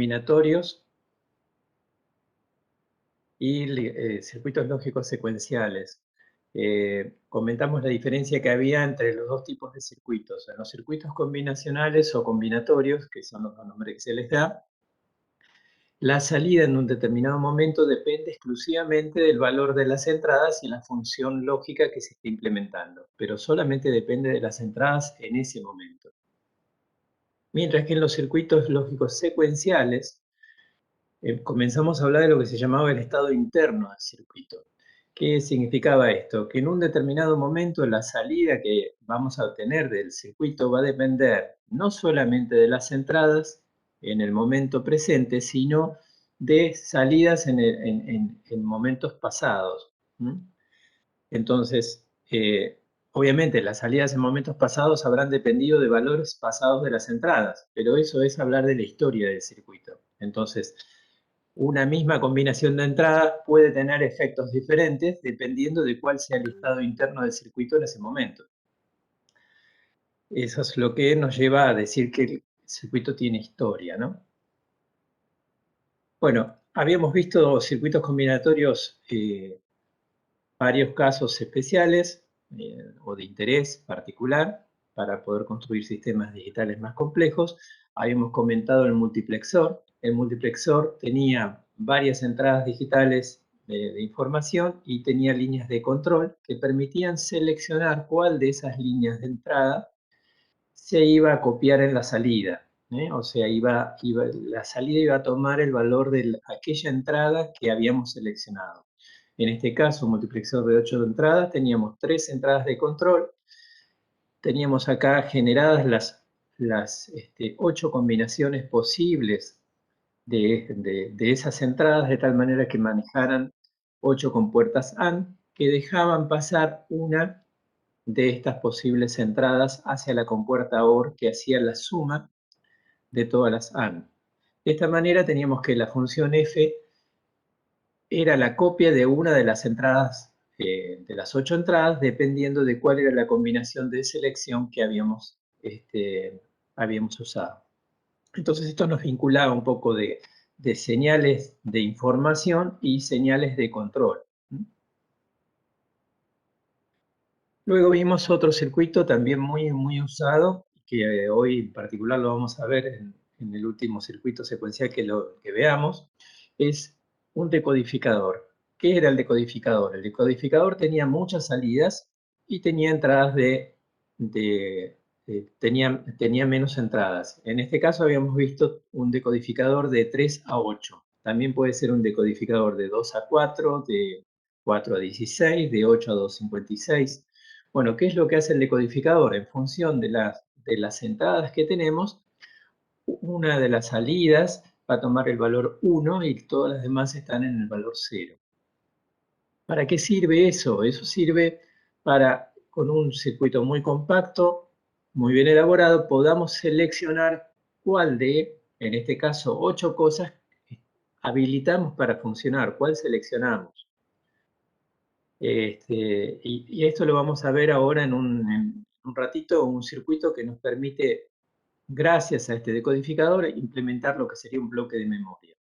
combinatorios y circuitos lógicos secuenciales. Comentamos la diferencia que había entre los dos tipos de circuitos. En los circuitos combinacionales o combinatorios, que son los nombres que se les da, la salida en un determinado momento depende exclusivamente del valor de las entradas y la función lógica que se está implementando, pero solamente depende de las entradas en ese momento. Mientras que en los circuitos lógicos secuenciales, comenzamos a hablar de lo que se llamaba el estado interno del circuito. ¿Qué significaba esto? Que en un determinado momento la salida que vamos a obtener del circuito va a depender no solamente de las entradas en el momento presente, sino de salidas en momentos pasados. Entonces, obviamente las salidas en momentos pasados habrán dependido de valores pasados de las entradas, pero eso es hablar de la historia del circuito. Entonces, una misma combinación de entradas puede tener efectos diferentes dependiendo de cuál sea el estado interno del circuito en ese momento. Eso es lo que nos lleva a decir que el circuito tiene historia, ¿no? Bueno, habíamos visto circuitos combinatorios, varios casos especiales o de interés particular para poder construir sistemas digitales más complejos. Habíamos comentado el multiplexor. El multiplexor tenía varias entradas digitales de información y tenía líneas de control que permitían seleccionar cuál de esas líneas de entrada se iba a copiar en la salida. O sea, la salida iba a tomar el valor de aquella entrada que habíamos seleccionado. En este caso, un multiplexor de 8 entradas, teníamos 3 entradas de control. Teníamos acá generadas las 8 combinaciones posibles de esas entradas, de tal manera que manejaran 8 compuertas AND, que dejaban pasar una de estas posibles entradas hacia la compuerta OR, que hacía la suma de todas las AND. De esta manera teníamos que la función F era la copia de una de las entradas, de las 8 entradas, dependiendo de cuál era la combinación de selección que habíamos usado. Entonces esto nos vinculaba un poco de señales de información y señales de control. Luego vimos otro circuito también muy usado, que hoy en particular lo vamos a ver en el último circuito secuencial que veamos, es un decodificador. ¿Qué era el decodificador? El decodificador tenía muchas salidas y tenía entradas tenía menos entradas. En este caso habíamos visto un decodificador de 3 a 8. También puede ser un decodificador de 2 a 4, de 4 a 16, de 8 a 256. Bueno, ¿qué es lo que hace el decodificador? En función de las entradas que tenemos, una de las salidas va a tomar el valor 1 y todas las demás están en el valor 0. ¿Para qué sirve eso? Eso sirve para, con un circuito muy compacto, muy bien elaborado, podamos seleccionar cuál de, en este caso, 8 cosas habilitamos para funcionar, cuál seleccionamos. Y esto lo vamos a ver ahora en un ratito, un circuito que nos permite, gracias a este decodificador, implementar lo que sería un bloque de memoria.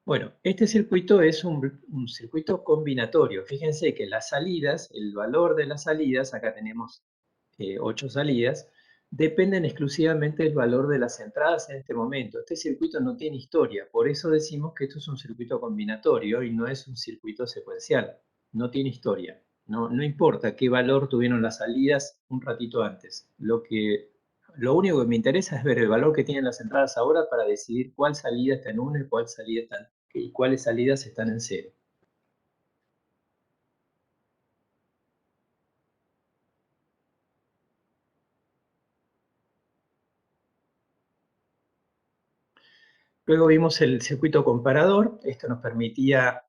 Bueno, este circuito es un circuito combinatorio. Fíjense que las salidas, el valor de las salidas, acá tenemos 8 salidas, dependen exclusivamente del valor de las entradas en este momento. Este circuito no tiene historia, por eso decimos que esto es un circuito combinatorio y no es un circuito secuencial. No tiene historia. No importa qué valor tuvieron las salidas un ratito antes. Lo único que me interesa es ver el valor que tienen las entradas ahora para decidir cuál salida está en 1 y cuáles salidas están en 0. Luego vimos el circuito comparador. Esto nos permitía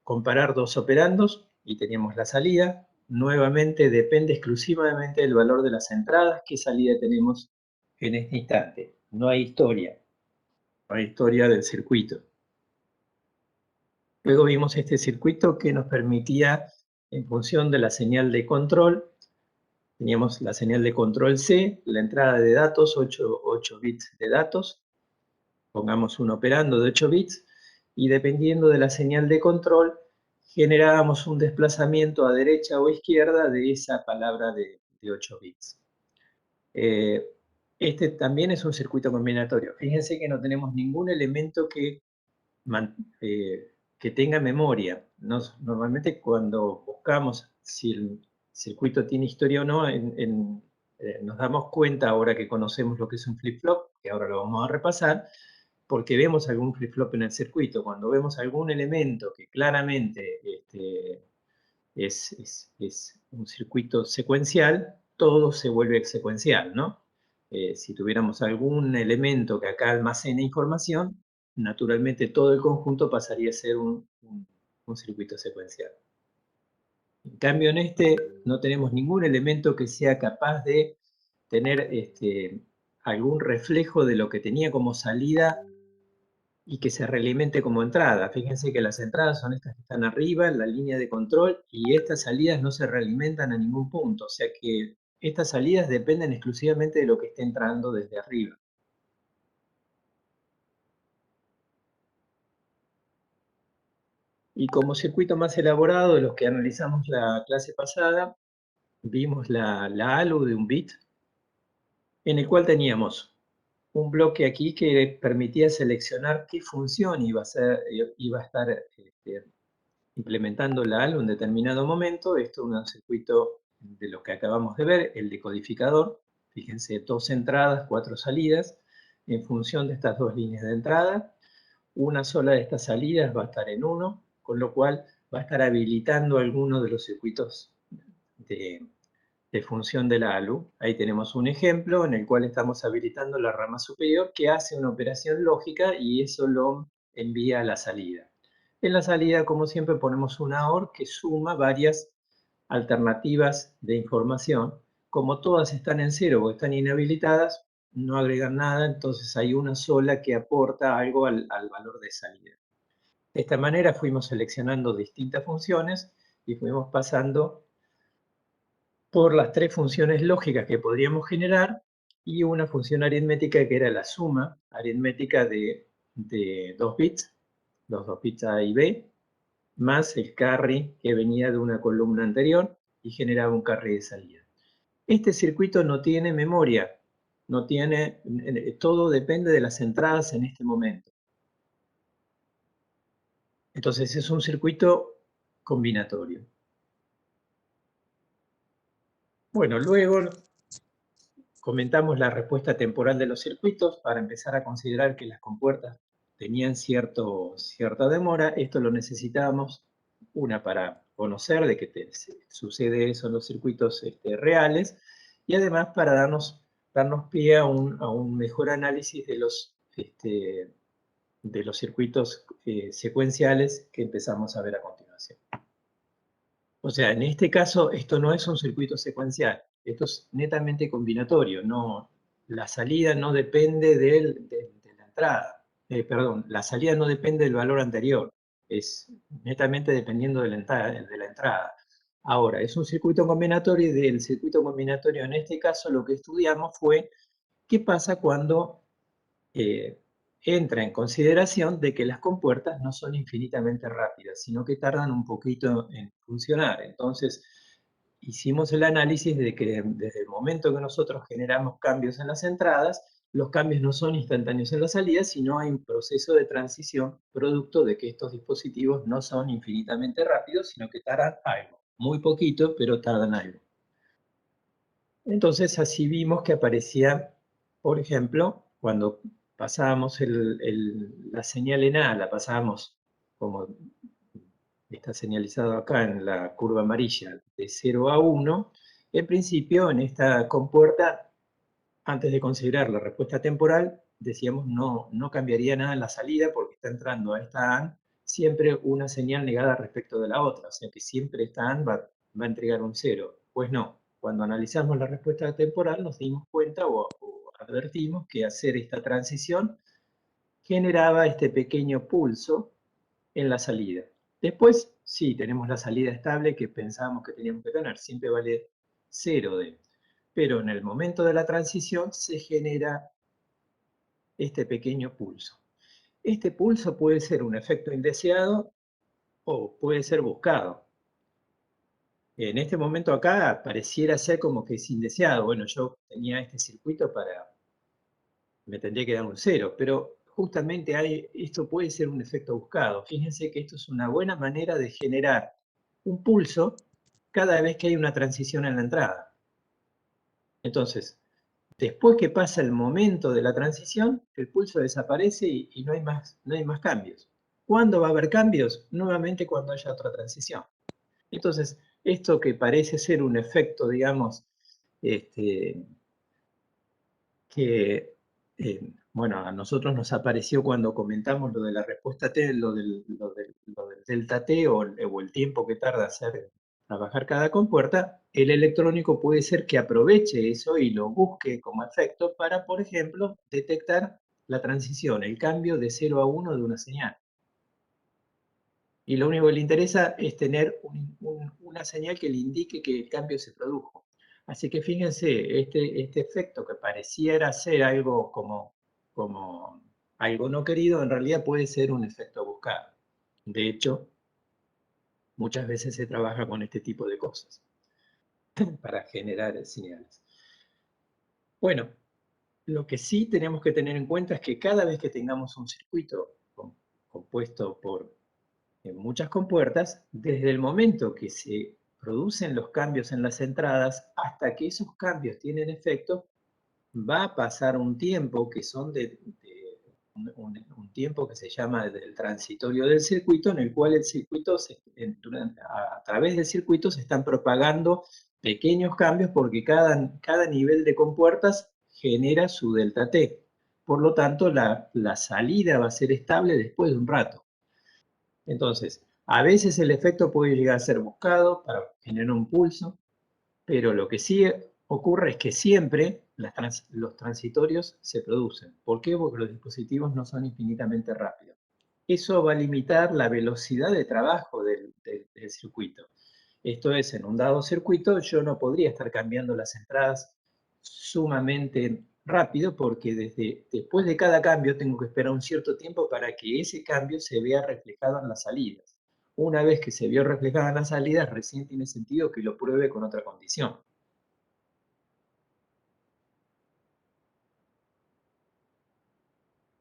comparar dos operandos y teníamos la salida. Nuevamente depende exclusivamente del valor de las entradas, qué salida tenemos en este instante. No hay historia. No hay historia del circuito. Luego vimos este circuito que nos permitía, en función de la señal de control, teníamos la señal de control C, la entrada de datos, 8 bits de datos, pongamos un operando de 8 bits, y dependiendo de la señal de control, generábamos un desplazamiento a derecha o izquierda de esa palabra de 8 bits. Este también es un circuito combinatorio. Fíjense que no tenemos ningún elemento que tenga memoria. Normalmente cuando buscamos si el circuito tiene historia o no, nos damos cuenta ahora que conocemos lo que es un flip-flop, que ahora lo vamos a repasar, porque vemos algún flip-flop en el circuito. Cuando vemos algún elemento que claramente es un circuito secuencial, todo se vuelve secuencial, ¿no? Si tuviéramos algún elemento que acá almacena información, naturalmente todo el conjunto pasaría a ser un circuito secuencial. En cambio, en este no tenemos ningún elemento que sea capaz de tener algún reflejo de lo que tenía como salida y que se realimente como entrada. Fíjense que las entradas son estas que están arriba en la línea de control y estas salidas no se realimentan a ningún punto. O sea que estas salidas dependen exclusivamente de lo que esté entrando desde arriba. Y como circuito más elaborado de los que analizamos la clase pasada, vimos la ALU de un bit, en el cual teníamos un bloque aquí que permitía seleccionar qué función iba a estar implementando la ALU en determinado momento. Esto es un circuito de lo que acabamos de ver, el decodificador. Fíjense, 2 entradas, 4 salidas. En función de estas 2 líneas de entrada, una sola de estas salidas va a estar en 1, con lo cual va a estar habilitando alguno de los circuitos de función de la ALU. Ahí tenemos un ejemplo en el cual estamos habilitando la rama superior que hace una operación lógica y eso lo envía a la salida. En la salida, como siempre, ponemos una OR que suma varias alternativas de información. Como todas están en cero o están inhabilitadas, no agregan nada, entonces hay una sola que aporta algo al valor de salida. De esta manera fuimos seleccionando distintas funciones y fuimos pasando por las 3 funciones lógicas que podríamos generar y una función aritmética que era la suma aritmética de 2 bits, los 2 bits A y B, más el carry que venía de una columna anterior y generaba un carry de salida. Este circuito no tiene memoria, no tiene, todo depende de las entradas en este momento. Entonces es un circuito combinatorio. Bueno, luego comentamos la respuesta temporal de los circuitos para empezar a considerar que las compuertas tenían cierta demora. Esto lo necesitábamos, una, para conocer de que sucede eso en los circuitos reales, y además para darnos pie a un mejor análisis de los circuitos secuenciales que empezamos a ver a continuación. O sea, en este caso, esto no es un circuito secuencial, esto es netamente combinatorio. La salida no depende de la entrada. Perdón, la salida no depende del valor anterior, es netamente dependiendo de la entrada. Ahora, es un circuito combinatorio y del circuito combinatorio en este caso lo que estudiamos fue qué pasa cuando entra en consideración de que las compuertas no son infinitamente rápidas, sino que tardan un poquito en funcionar. Entonces, hicimos el análisis de que desde el momento que nosotros generamos cambios en las entradas, los cambios no son instantáneos en la salida, sino hay un proceso de transición producto de que estos dispositivos no son infinitamente rápidos, sino que tardan algo. Muy poquito, pero tardan algo. Entonces así vimos que aparecía, por ejemplo, cuando pasábamos la señal en A, la pasábamos como está señalizado acá en la curva amarilla, de 0 a 1, en principio en esta compuerta, antes de considerar la respuesta temporal, decíamos no cambiaría nada en la salida porque está entrando a esta AND siempre una señal negada respecto de la otra, o sea que siempre esta AND va a entregar un 0. Pues no, cuando analizamos la respuesta temporal nos dimos cuenta o advertimos que hacer esta transición generaba este pequeño pulso en la salida. Después, sí, tenemos la salida estable que pensábamos que teníamos que tener, siempre vale 0D. Pero en el momento de la transición se genera este pequeño pulso. Este pulso puede ser un efecto indeseado o puede ser buscado. En este momento acá pareciera ser como que es indeseado. Bueno, yo tenía este circuito me tendría que dar un 0, pero justamente esto puede ser un efecto buscado. Fíjense que esto es una buena manera de generar un pulso cada vez que hay una transición en la entrada. Entonces, después que pasa el momento de la transición, el pulso desaparece y no hay más cambios. ¿Cuándo va a haber cambios? Nuevamente cuando haya otra transición. Entonces, esto que parece ser un efecto, digamos, este, que, bueno, a nosotros nos apareció cuando comentamos lo de la respuesta T, lo del delta T o el tiempo que tarda a bajar cada compuerta, el electrónico puede ser que aproveche eso y lo busque como efecto para, por ejemplo, detectar la transición, el cambio de 0 a 1 de una señal. Y lo único que le interesa es tener una señal que le indique que el cambio se produjo. Así que fíjense, este efecto que pareciera ser algo como algo no querido, en realidad puede ser un efecto buscado. De hecho, muchas veces se trabaja con este tipo de cosas para generar señales. Bueno, lo que sí tenemos que tener en cuenta es que cada vez que tengamos un circuito compuesto por muchas compuertas, desde el momento que se producen los cambios en las entradas hasta que esos cambios tienen efecto, va a pasar un tiempo que son un tiempo que se llama del transitorio del circuito, en el cual el circuito, a través del circuito se están propagando pequeños cambios porque cada nivel de compuertas genera su delta T. Por lo tanto, la salida va a ser estable después de un rato. Entonces, a veces el efecto puede llegar a ser buscado para generar un pulso, pero lo que sí ocurre es que siempre los transitorios se producen. ¿Por qué? Porque los dispositivos no son infinitamente rápidos. Eso va a limitar la velocidad de trabajo del circuito. Esto es, en un dado circuito yo no podría estar cambiando las entradas sumamente rápido porque después de cada cambio tengo que esperar un cierto tiempo para que ese cambio se vea reflejado en las salidas. Una vez que se vio reflejado en las salidas, recién tiene sentido que lo pruebe con otra condición.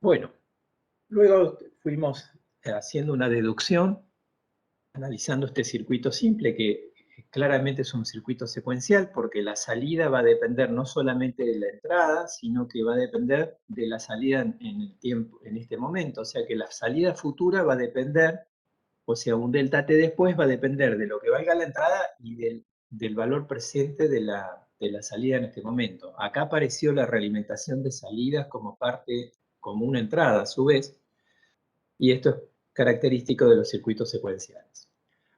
Bueno, luego fuimos haciendo una deducción, analizando este circuito simple que claramente es un circuito secuencial porque la salida va a depender no solamente de la entrada, sino que va a depender de la salida en el tiempo, en este momento. O sea que la salida futura va a depender, o sea, un delta T después va a depender de lo que valga la entrada y del valor presente de la salida en este momento. Acá apareció la realimentación de salidas como una entrada a su vez, y esto es característico de los circuitos secuenciales.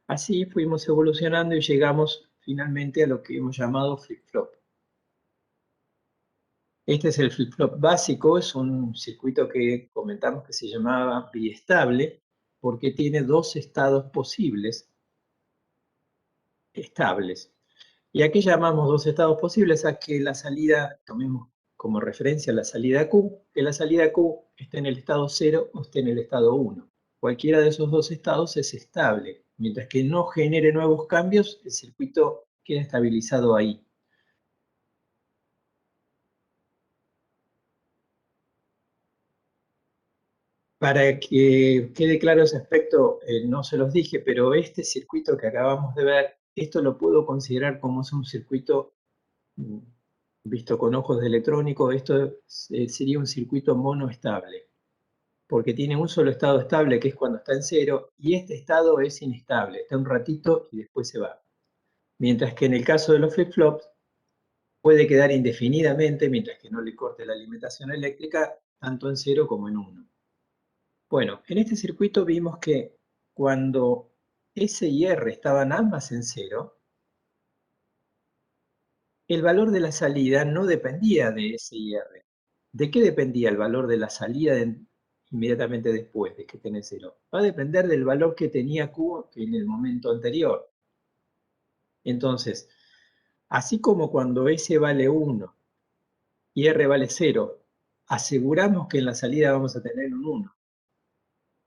Así fuimos evolucionando y llegamos finalmente a lo que hemos llamado flip-flop. Este es el flip-flop básico, es un circuito que comentamos que se llamaba biestable porque tiene dos estados posibles estables. ¿Y a qué llamamos dos estados posibles? A que la salida, tomemos como referencia la salida Q, que la salida Q esté en el estado 0 o esté en el estado 1. Cualquiera de esos dos estados es estable. Mientras que no genere nuevos cambios, el circuito queda estabilizado ahí. Para que quede claro ese aspecto, no se los dije, pero este circuito que acabamos de ver, esto lo puedo considerar como es un circuito mm, visto con ojos de electrónico, esto sería un circuito monoestable, porque tiene un solo estado estable que es cuando está en 0 y este estado es inestable, está un ratito y después se va. Mientras que en el caso de los flip-flops puede quedar indefinidamente mientras que no le corte la alimentación eléctrica tanto en 0 como en 1. Bueno, en este circuito vimos que cuando S y R estaban ambas en 0, el valor de la salida no dependía de S y R. ¿De qué dependía el valor de la salida inmediatamente después de que esté en 0? Va a depender del valor que tenía Q en el momento anterior. Entonces, así como cuando S vale 1 y R vale 0, aseguramos que en la salida vamos a tener un 1.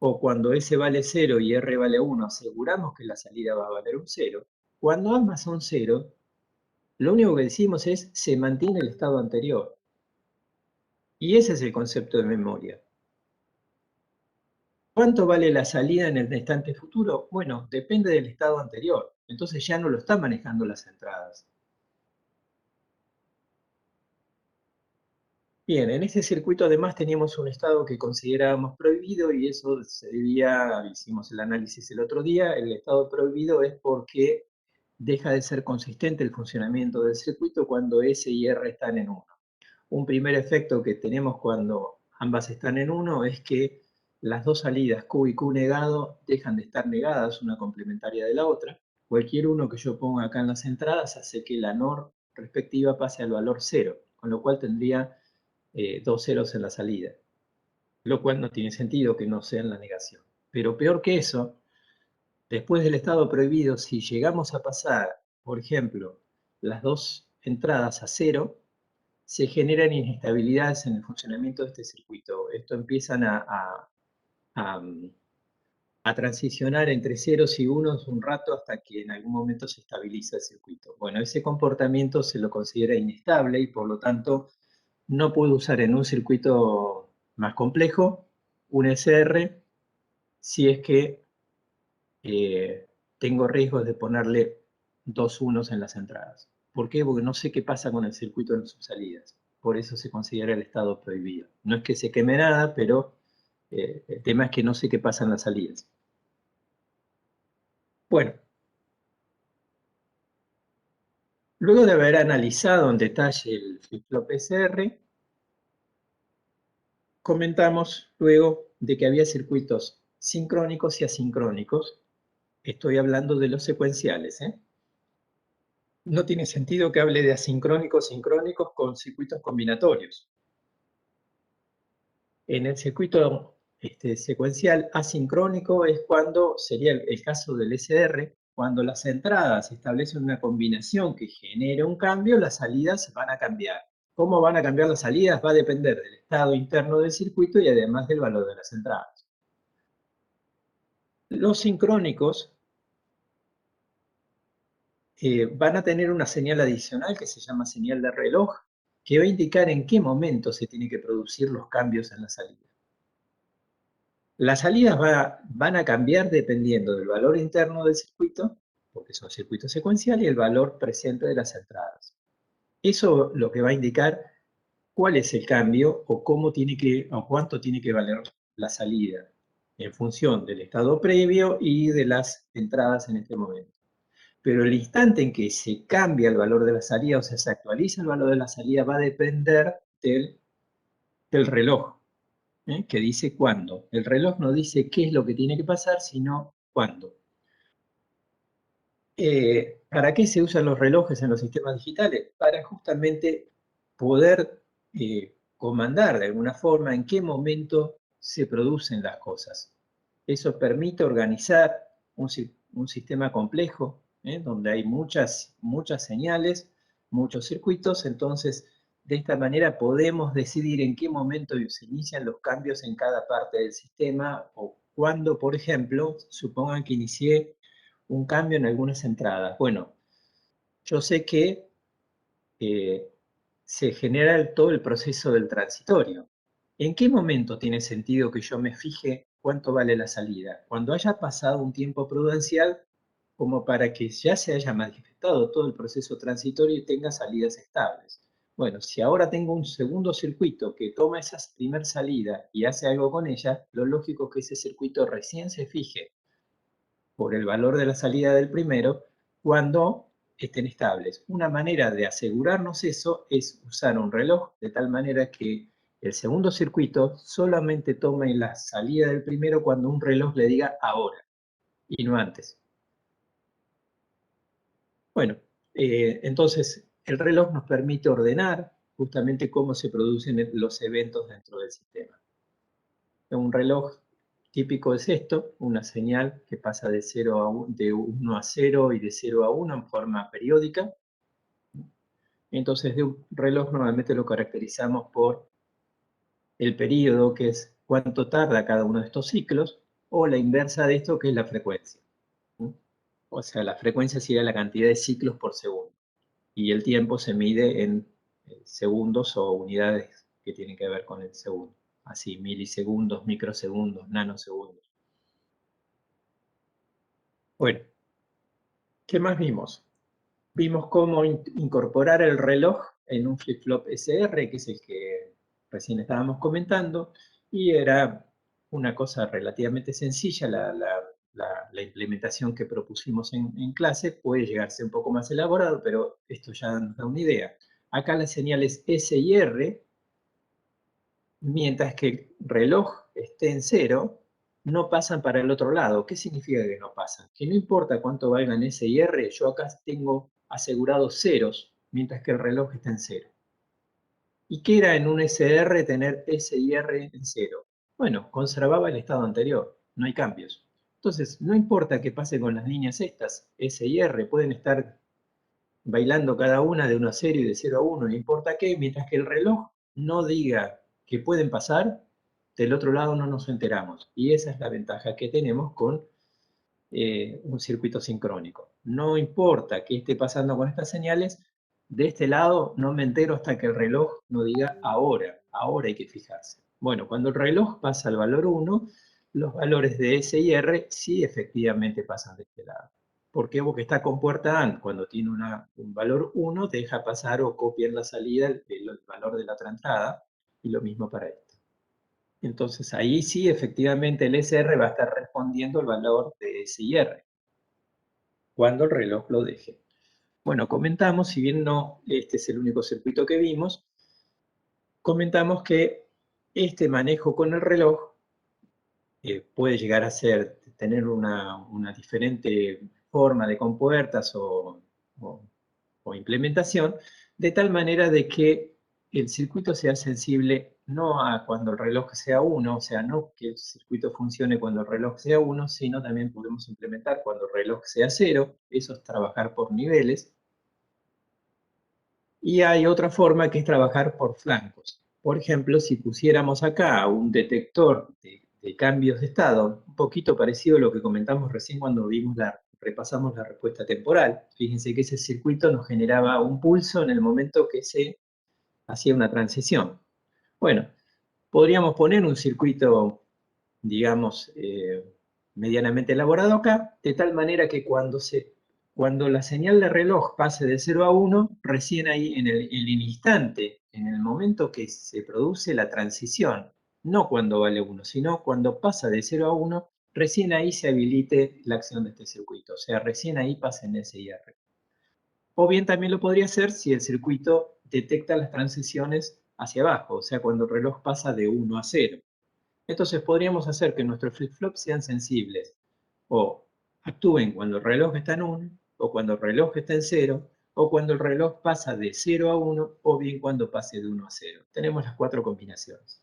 o cuando S vale 0 y R vale 1, aseguramos que la salida va a valer un 0. Cuando ambas son 0, lo único que decimos es se mantiene el estado anterior. Y ese es el concepto de memoria. ¿Cuánto vale la salida en el instante futuro? Bueno, depende del estado anterior. Entonces ya no lo está manejando las entradas. Bien, en este circuito además teníamos un estado que considerábamos prohibido y eso se debía, hicimos el análisis el otro día, el estado prohibido es porque deja de ser consistente el funcionamiento del circuito cuando S y R están en 1. Un primer efecto que tenemos cuando ambas están en 1 es que las dos salidas Q y Q negado dejan de estar negadas una complementaria de la otra. Cualquier uno que yo ponga acá en las entradas hace que la NOR respectiva pase al valor 0, con lo cual tendría dos ceros en la salida, lo cual no tiene sentido que no sea en la negación. Pero peor que eso, después del estado prohibido, si llegamos a pasar, por ejemplo, las dos entradas a 0, se generan inestabilidades en el funcionamiento de este circuito. Esto empiezan a, a transicionar entre ceros y unos un rato hasta que en algún momento se estabiliza el circuito. Bueno, ese comportamiento se lo considera inestable y por lo tanto no puedo usar en un circuito más complejo un SR si es que tengo riesgos de ponerle dos unos en las entradas. ¿Por qué? Porque no sé qué pasa con el circuito en sus salidas. Por eso se considera el estado prohibido. No es que se queme nada, pero el tema es que no sé qué pasa en las salidas. Bueno, luego de haber analizado en detalle el flip-flop SR, comentamos luego de que había circuitos sincrónicos y asincrónicos. Estoy hablando de los secuenciales. No tiene sentido que hable de asincrónicos, sincrónicos con circuitos combinatorios. En el circuito secuencial asincrónico es cuando, sería el caso del SR, cuando las entradas establecen una combinación que genera un cambio, las salidas van a cambiar. ¿Cómo van a cambiar las salidas? Va a depender del estado interno del circuito y además del valor de las entradas. Los sincrónicos van a tener una señal adicional que se llama señal de reloj, que va a indicar en qué momento se tienen que producir los cambios en la salida. Las salidas van a cambiar dependiendo del valor interno del circuito, porque son circuitos secuenciales, y el valor presente de las entradas. Eso lo que va a indicar cuál es el cambio o cuánto tiene que valer la salida en función del estado previo y de las entradas en este momento. Pero el instante en que se cambia el valor de la salida, o sea, se actualiza el valor de la salida, va a depender del reloj, que dice cuándo. El reloj no dice qué es lo que tiene que pasar, sino cuándo. ¿Para qué se usan los relojes en los sistemas digitales? Para justamente poder comandar de alguna forma en qué momento se producen las cosas. Eso permite organizar un sistema complejo, donde hay muchas señales, muchos circuitos, entonces de esta manera podemos decidir en qué momento se inician los cambios en cada parte del sistema o cuando, por ejemplo, supongan que inicié un cambio en algunas entradas. Bueno, yo sé que se genera todo el proceso del transitorio. ¿En qué momento tiene sentido que yo me fije cuánto vale la salida? Cuando haya pasado un tiempo prudencial como para que ya se haya manifestado todo el proceso transitorio y tenga salidas estables. Bueno, si ahora tengo un segundo circuito que toma esa primer salida y hace algo con ella, lo lógico es que ese circuito recién se fije por el valor de la salida del primero cuando estén estables. Una manera de asegurarnos eso es usar un reloj de tal manera que el segundo circuito solamente tome la salida del primero cuando un reloj le diga ahora y no antes. Bueno, entonces el reloj nos permite ordenar justamente cómo se producen los eventos dentro del sistema. Un reloj típico es esto, una señal que pasa de 1 a 0 y de 0 a 1 en forma periódica. Entonces, de un reloj normalmente lo caracterizamos por el periodo, que es cuánto tarda cada uno de estos ciclos, o la inversa de esto, que es la frecuencia. O sea, la frecuencia sería la cantidad de ciclos por segundo. Y el tiempo se mide en segundos o unidades que tienen que ver con el segundo. Así, milisegundos, microsegundos, nanosegundos. Bueno, ¿qué más vimos? Vimos cómo incorporar el reloj en un flip-flop SR, que es el que recién estábamos comentando, y era una cosa relativamente sencilla, la implementación que propusimos en clase. Puede llegarse un poco más elaborado, pero esto ya nos da una idea. Acá las señales S y R, mientras que el reloj esté en cero, no pasan para el otro lado. ¿Qué significa que no pasan? Que no importa cuánto valgan S y R, yo acá tengo asegurados ceros, mientras que el reloj está en cero. ¿Y qué era en un SR tener S y R en cero? Bueno, conservaba el estado anterior, no hay cambios. Entonces, no importa qué pase con las líneas estas, S y R, pueden estar bailando cada una de 1 a 0 y de 0 a 1, no importa qué, mientras que el reloj no diga que pueden pasar, del otro lado no nos enteramos. Y esa es la ventaja que tenemos con un circuito sincrónico. No importa qué esté pasando con estas señales, de este lado no me entero hasta que el reloj no diga ahora hay que fijarse. Bueno, cuando el reloj pasa al valor 1, los valores de S y R sí efectivamente pasan de este lado. ¿Por qué? Porque esta compuerta AND, cuando tiene un valor 1, deja pasar o copia en la salida el valor de la otra entrada, y lo mismo para esto. Entonces ahí sí efectivamente el SR va a estar respondiendo el valor de S y R, cuando el reloj lo deje. Bueno, comentamos, si bien no este es el único circuito que vimos, comentamos que este manejo con el reloj puede llegar a tener una diferente forma de compuertas o implementación, de tal manera de que el circuito sea sensible no a cuando el reloj sea 1, o sea, no que el circuito funcione cuando el reloj sea 1, sino también podemos implementar cuando el reloj sea 0, eso es trabajar por niveles. Y hay otra forma que es trabajar por flancos. Por ejemplo, si pusiéramos acá un detector de cambios de estado, un poquito parecido a lo que comentamos recién cuando repasamos la respuesta temporal. Fíjense que ese circuito nos generaba un pulso en el momento que se hacía una transición. Bueno, podríamos poner un circuito, digamos, medianamente elaborado acá, de tal manera que cuando la señal de reloj pase de 0 a 1, recién ahí en el instante, en el momento que se produce la transición, no cuando vale 1, sino cuando pasa de 0 a 1, recién ahí se habilite la acción de este circuito, o sea, recién ahí pasen S y R. O bien también lo podría hacer si el circuito detecta las transiciones hacia abajo, o sea, cuando el reloj pasa de 1 a 0. Entonces podríamos hacer que nuestros flip-flops sean sensibles o actúen cuando el reloj está en 1, o cuando el reloj está en 0, o cuando el reloj pasa de 0 a 1, o bien cuando pase de 1 a 0. Tenemos las 4 combinaciones.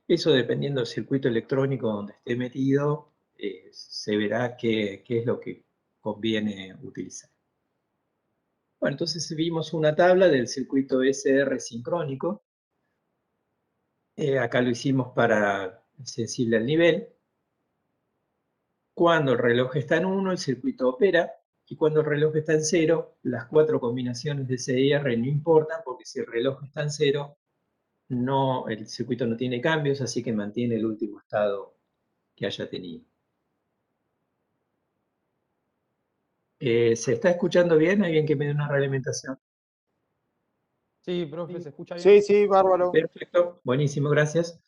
Eso, dependiendo del circuito electrónico donde esté metido, se verá qué es lo que conviene utilizar. Bueno, entonces vimos una tabla del circuito SR sincrónico. Acá lo hicimos para sensible al nivel. Cuando el reloj está en 1, el circuito opera, y cuando el reloj está en 0, las 4 combinaciones de C y R no importan, porque si el reloj está en 0, el circuito no tiene cambios, así que mantiene el último estado que haya tenido. ¿Se está escuchando bien? ¿Alguien que me dé una realimentación? Sí, profe, ¿se escucha bien? Sí, bárbaro. Perfecto, buenísimo, gracias.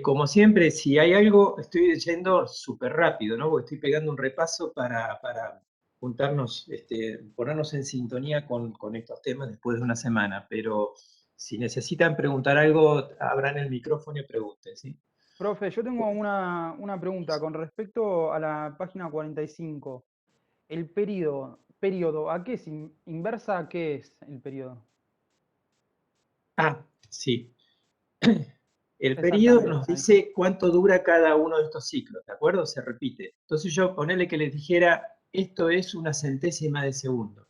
Como siempre, si hay algo, estoy yendo súper rápido, ¿no? Porque estoy pegando un repaso para juntarnos, ponernos en sintonía con estos temas después de una semana. Pero si necesitan preguntar algo, abran el micrófono y pregunten, ¿sí? Profe, yo tengo una pregunta con respecto a la página 45. El periodo, ¿a qué es? ¿Inversa a qué es el periodo? Ah, sí. El periodo Exactamente. nos dice cuánto dura cada uno de estos ciclos, ¿de acuerdo? Se repite. Entonces yo ponerle que les dijera, esto es una centésima de segundo.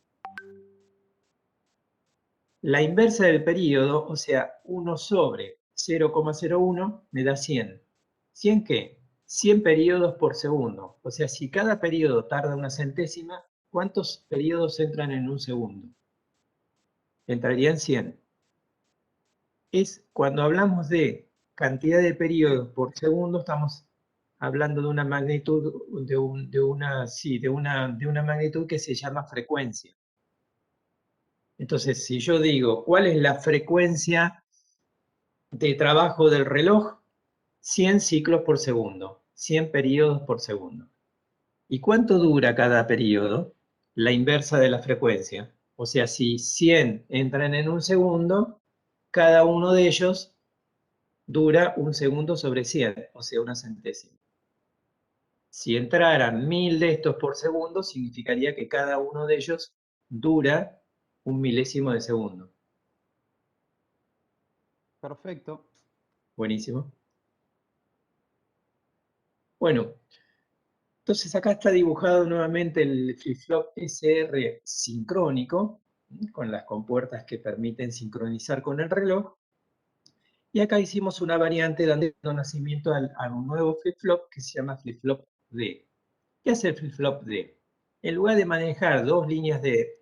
La inversa del período, o sea, 1 sobre 0,01, me da 100. ¿100 qué? 100 periodos por segundo. O sea, si cada periodo tarda una centésima, ¿cuántos periodos entran en un segundo? Entrarían 100. Cuando hablamos de cantidad de periodos por segundo, estamos hablando de una magnitud, de una magnitud que se llama frecuencia. Entonces, si yo digo, ¿cuál es la frecuencia de trabajo del reloj? 100 ciclos por segundo, 100 periodos por segundo. ¿Y cuánto dura cada periodo? La inversa de la frecuencia. O sea, si 100 entran en un segundo, cada uno de ellos dura un segundo sobre 100, o sea, una centésima. Si entraran 1000 de estos por segundo, significaría que cada uno de ellos dura un milésimo de segundo. Perfecto. Buenísimo. Bueno, entonces acá está dibujado nuevamente el flip-flop SR sincrónico, con las compuertas que permiten sincronizar con el reloj. Y acá hicimos una variante dando nacimiento a un nuevo flip-flop que se llama flip-flop D. ¿Qué hace el flip-flop D? En lugar de manejar dos líneas de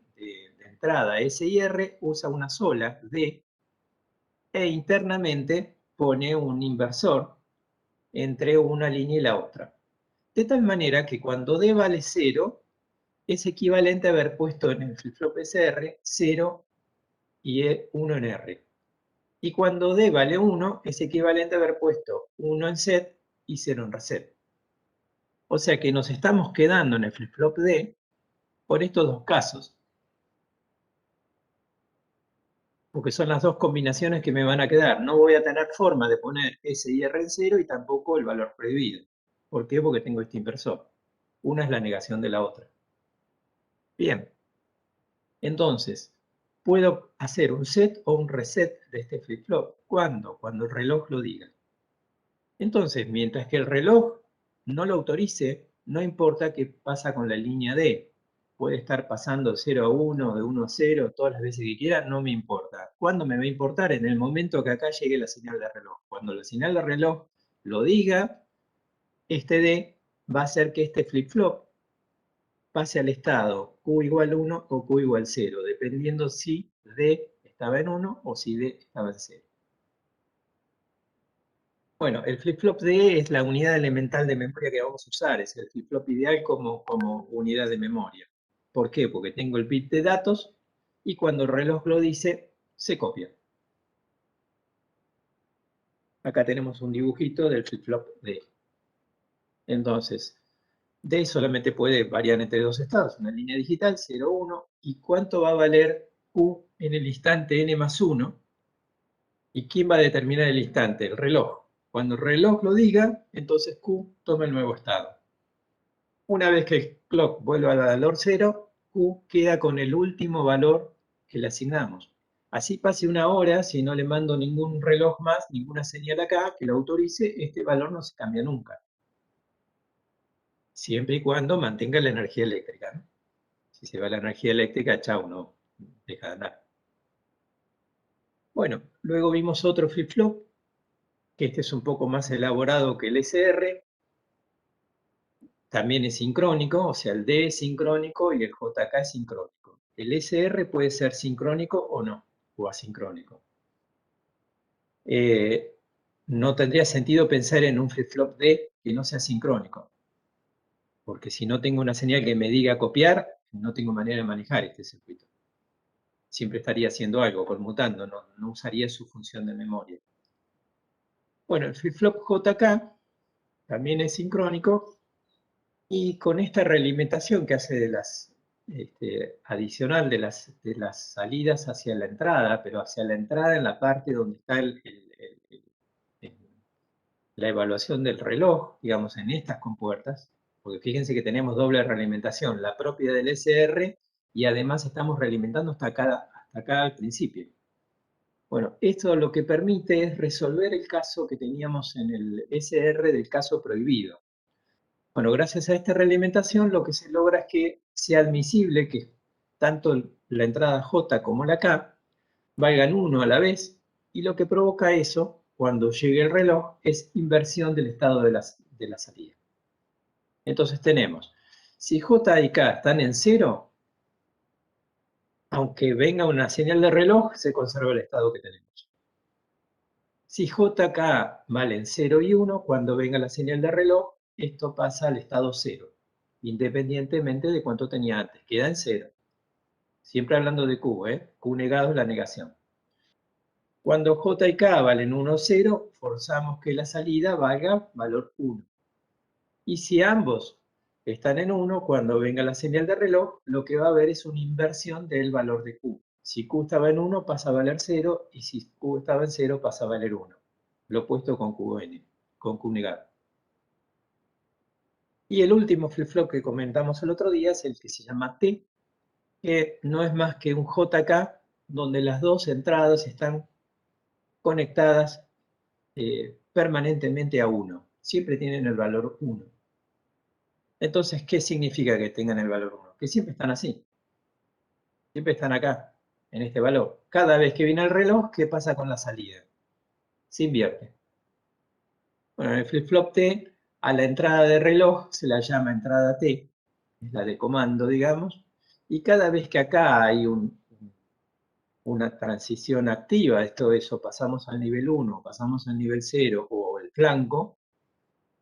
entrada S y R, usa una sola D e internamente pone un inversor entre una línea y la otra. De tal manera que cuando D vale 0, es equivalente a haber puesto en el flip-flop SR 0 y 1 en R. Y cuando D vale 1, es equivalente a haber puesto 1 en set y 0 en reset. O sea que nos estamos quedando en el flip-flop D por estos dos casos. Porque son las dos combinaciones que me van a quedar. No voy a tener forma de poner S y R en 0 y tampoco el valor prohibido. ¿Por qué? Porque tengo este inversor. Una es la negación de la otra. Bien. Entonces, puedo hacer un set o un reset de este flip-flop. ¿Cuándo? Cuando el reloj lo diga. Entonces, mientras que el reloj no lo autorice, no importa qué pasa con la línea D. Puede estar pasando de 0 a 1, de 1 a 0, todas las veces que quiera, no me importa. ¿Cuándo me va a importar? En el momento que acá llegue la señal de reloj. Cuando la señal de reloj lo diga, este D va a hacer que este flip-flop pase al estado Q igual 1 o Q igual 0, dependiendo si D estaba en 1 o si D estaba en 0. Bueno, el flip-flop D es la unidad elemental de memoria que vamos a usar, es el flip-flop ideal como unidad de memoria. ¿Por qué? Porque tengo el bit de datos y cuando el reloj lo dice, se copia. Acá tenemos un dibujito del flip-flop D. Entonces, D solamente puede variar entre dos estados, una línea digital, 0, 1, y cuánto va a valer Q en el instante n más 1, y quién va a determinar el instante, el reloj. Cuando el reloj lo diga, entonces Q toma el nuevo estado. Una vez que el clock vuelva al valor 0, Q queda con el último valor que le asignamos. Así pase una hora, si no le mando ningún reloj más, ninguna señal acá que lo autorice, este valor no se cambia nunca. Siempre y cuando mantenga la energía eléctrica, ¿no? Si se va la energía eléctrica, chau, no, deja de andar. Bueno, luego vimos otro flip-flop, que este es un poco más elaborado que el SR. También es sincrónico, o sea, el D es sincrónico y el JK es sincrónico. El SR puede ser sincrónico o no, o asincrónico. No tendría sentido pensar en un flip-flop D que no sea sincrónico, porque si no tengo una señal que me diga copiar, no tengo manera de manejar este circuito. Siempre estaría haciendo algo, conmutando, no usaría su función de memoria. Bueno, el flip-flop JK también es sincrónico y con esta realimentación que hace de las, adicional de las salidas hacia la entrada, pero hacia la entrada en la parte donde está la evaluación del reloj, digamos, en estas compuertas, porque fíjense que tenemos doble realimentación, la propia del SR y además estamos realimentando hasta acá al principio. Bueno, esto lo que permite es resolver el caso que teníamos en el SR del caso prohibido. Bueno, gracias a esta realimentación lo que se logra es que sea admisible que tanto la entrada J como la K valgan 1 a la vez, y lo que provoca eso, cuando llegue el reloj, es inversión del estado de de la salida. Entonces tenemos, si J y K están en 0, aunque venga una señal de reloj, se conserva el estado que tenemos. Si JK valen 0 y 1, cuando venga la señal de reloj, esto pasa al estado 0, independientemente de cuánto tenía antes, queda en 0. Siempre hablando de Q, Q negado es la negación. Cuando J y K valen 1 o 0, forzamos que la salida valga valor 1. Y si ambos están en 1, cuando venga la señal de reloj, lo que va a haber es una inversión del valor de Q. Si Q estaba en 1, pasa a valer 0, y si Q estaba en 0, pasa a valer 1. Lo opuesto con QN, con Q negado. Y el último flip-flop que comentamos el otro día es el que se llama T, que no es más que un JK, donde las dos entradas están conectadas permanentemente a 1. Siempre tienen el valor 1. Entonces, ¿qué significa que tengan el valor 1? Que siempre están así. Siempre están acá, en este valor. Cada vez que viene el reloj, ¿qué pasa con la salida? Se invierte. Bueno, en el flip-flop T, a la entrada de reloj se la llama entrada T, es la de comando, digamos, y cada vez que acá hay una transición activa, esto eso, pasamos al nivel 1, pasamos al nivel 0 o el flanco,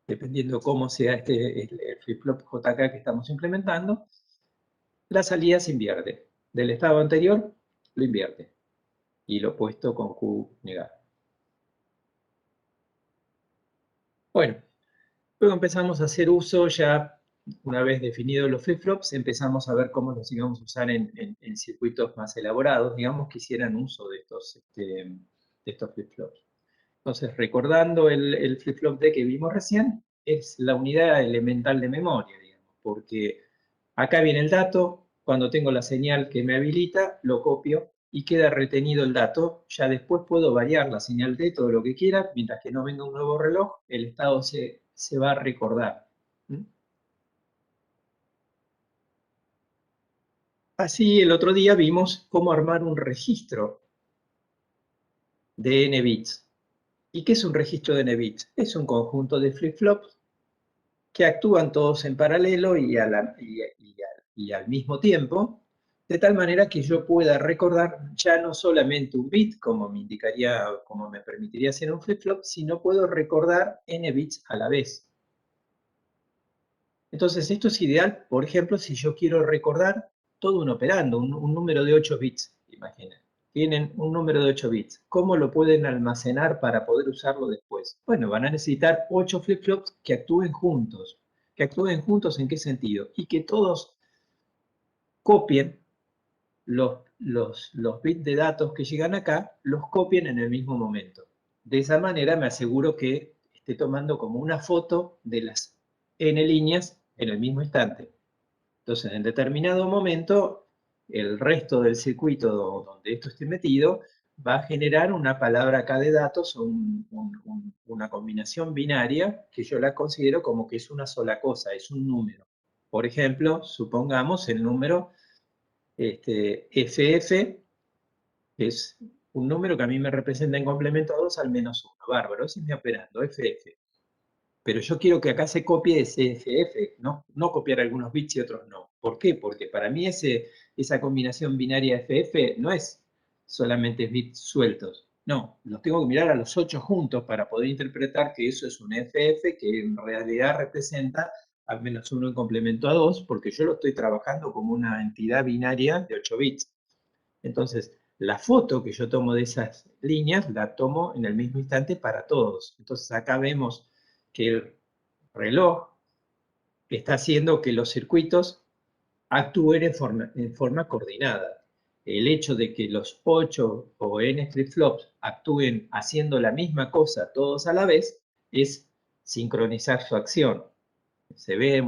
dependiendo cómo sea el flip-flop JK que estamos implementando, la salida se invierte. Del estado anterior, lo invierte. Y lo opuesto con Q negado. Bueno, luego empezamos a hacer uso ya, una vez definidos los flip-flops, empezamos a ver cómo los íbamos a usar en circuitos más elaborados, digamos, que hicieran uso de estos flip-flops. Entonces, recordando el flip-flop D que vimos recién, es la unidad elemental de memoria, digamos, porque acá viene el dato, cuando tengo la señal que me habilita, lo copio y queda retenido el dato. Ya después puedo variar la señal D, todo lo que quiera, mientras que no venga un nuevo reloj, el estado se va a recordar. Así, el otro día vimos cómo armar un registro de n bits. ¿Y qué es un registro de n bits? Es un conjunto de flip-flops que actúan todos en paralelo y al mismo tiempo, de tal manera que yo pueda recordar ya no solamente un bit, como me indicaría, como me permitiría hacer un flip-flop, sino puedo recordar n bits a la vez. Entonces, esto es ideal, por ejemplo, si yo quiero recordar todo un operando, un número de 8 bits, imaginen. Tienen un número de 8 bits. ¿Cómo lo pueden almacenar para poder usarlo después? Bueno, van a necesitar 8 flip-flops que actúen juntos. ¿Que actúen juntos en qué sentido? Y que todos copien los bits de datos que llegan acá, los copien en el mismo momento. De esa manera me aseguro que esté tomando como una foto de las n líneas en el mismo instante. Entonces, en determinado momento, el resto del circuito donde esto esté metido va a generar una palabra acá de datos o una combinación binaria que yo la considero como que es una sola cosa, es un número. Por ejemplo, supongamos el número FF, que es un número que a mí me representa en complemento a 2 al menos 1. Bárbaro, ese es mi operando, FF. Pero yo quiero que acá se copie ese FF, no copiar algunos bits y otros no. ¿Por qué? Porque para mí esa combinación binaria FF no es solamente bits sueltos. No, los tengo que mirar a los 8 juntos para poder interpretar que eso es un FF que en realidad representa al menos 1 en complemento a 2, porque yo lo estoy trabajando como una entidad binaria de 8 bits. Entonces, la foto que yo tomo de esas líneas la tomo en el mismo instante para todos. Entonces, acá vemos que el reloj está haciendo que los circuitos actúen en forma coordinada. El hecho de que los 8 o n flip-flops actúen haciendo la misma cosa todos a la vez es sincronizar su acción. Se ve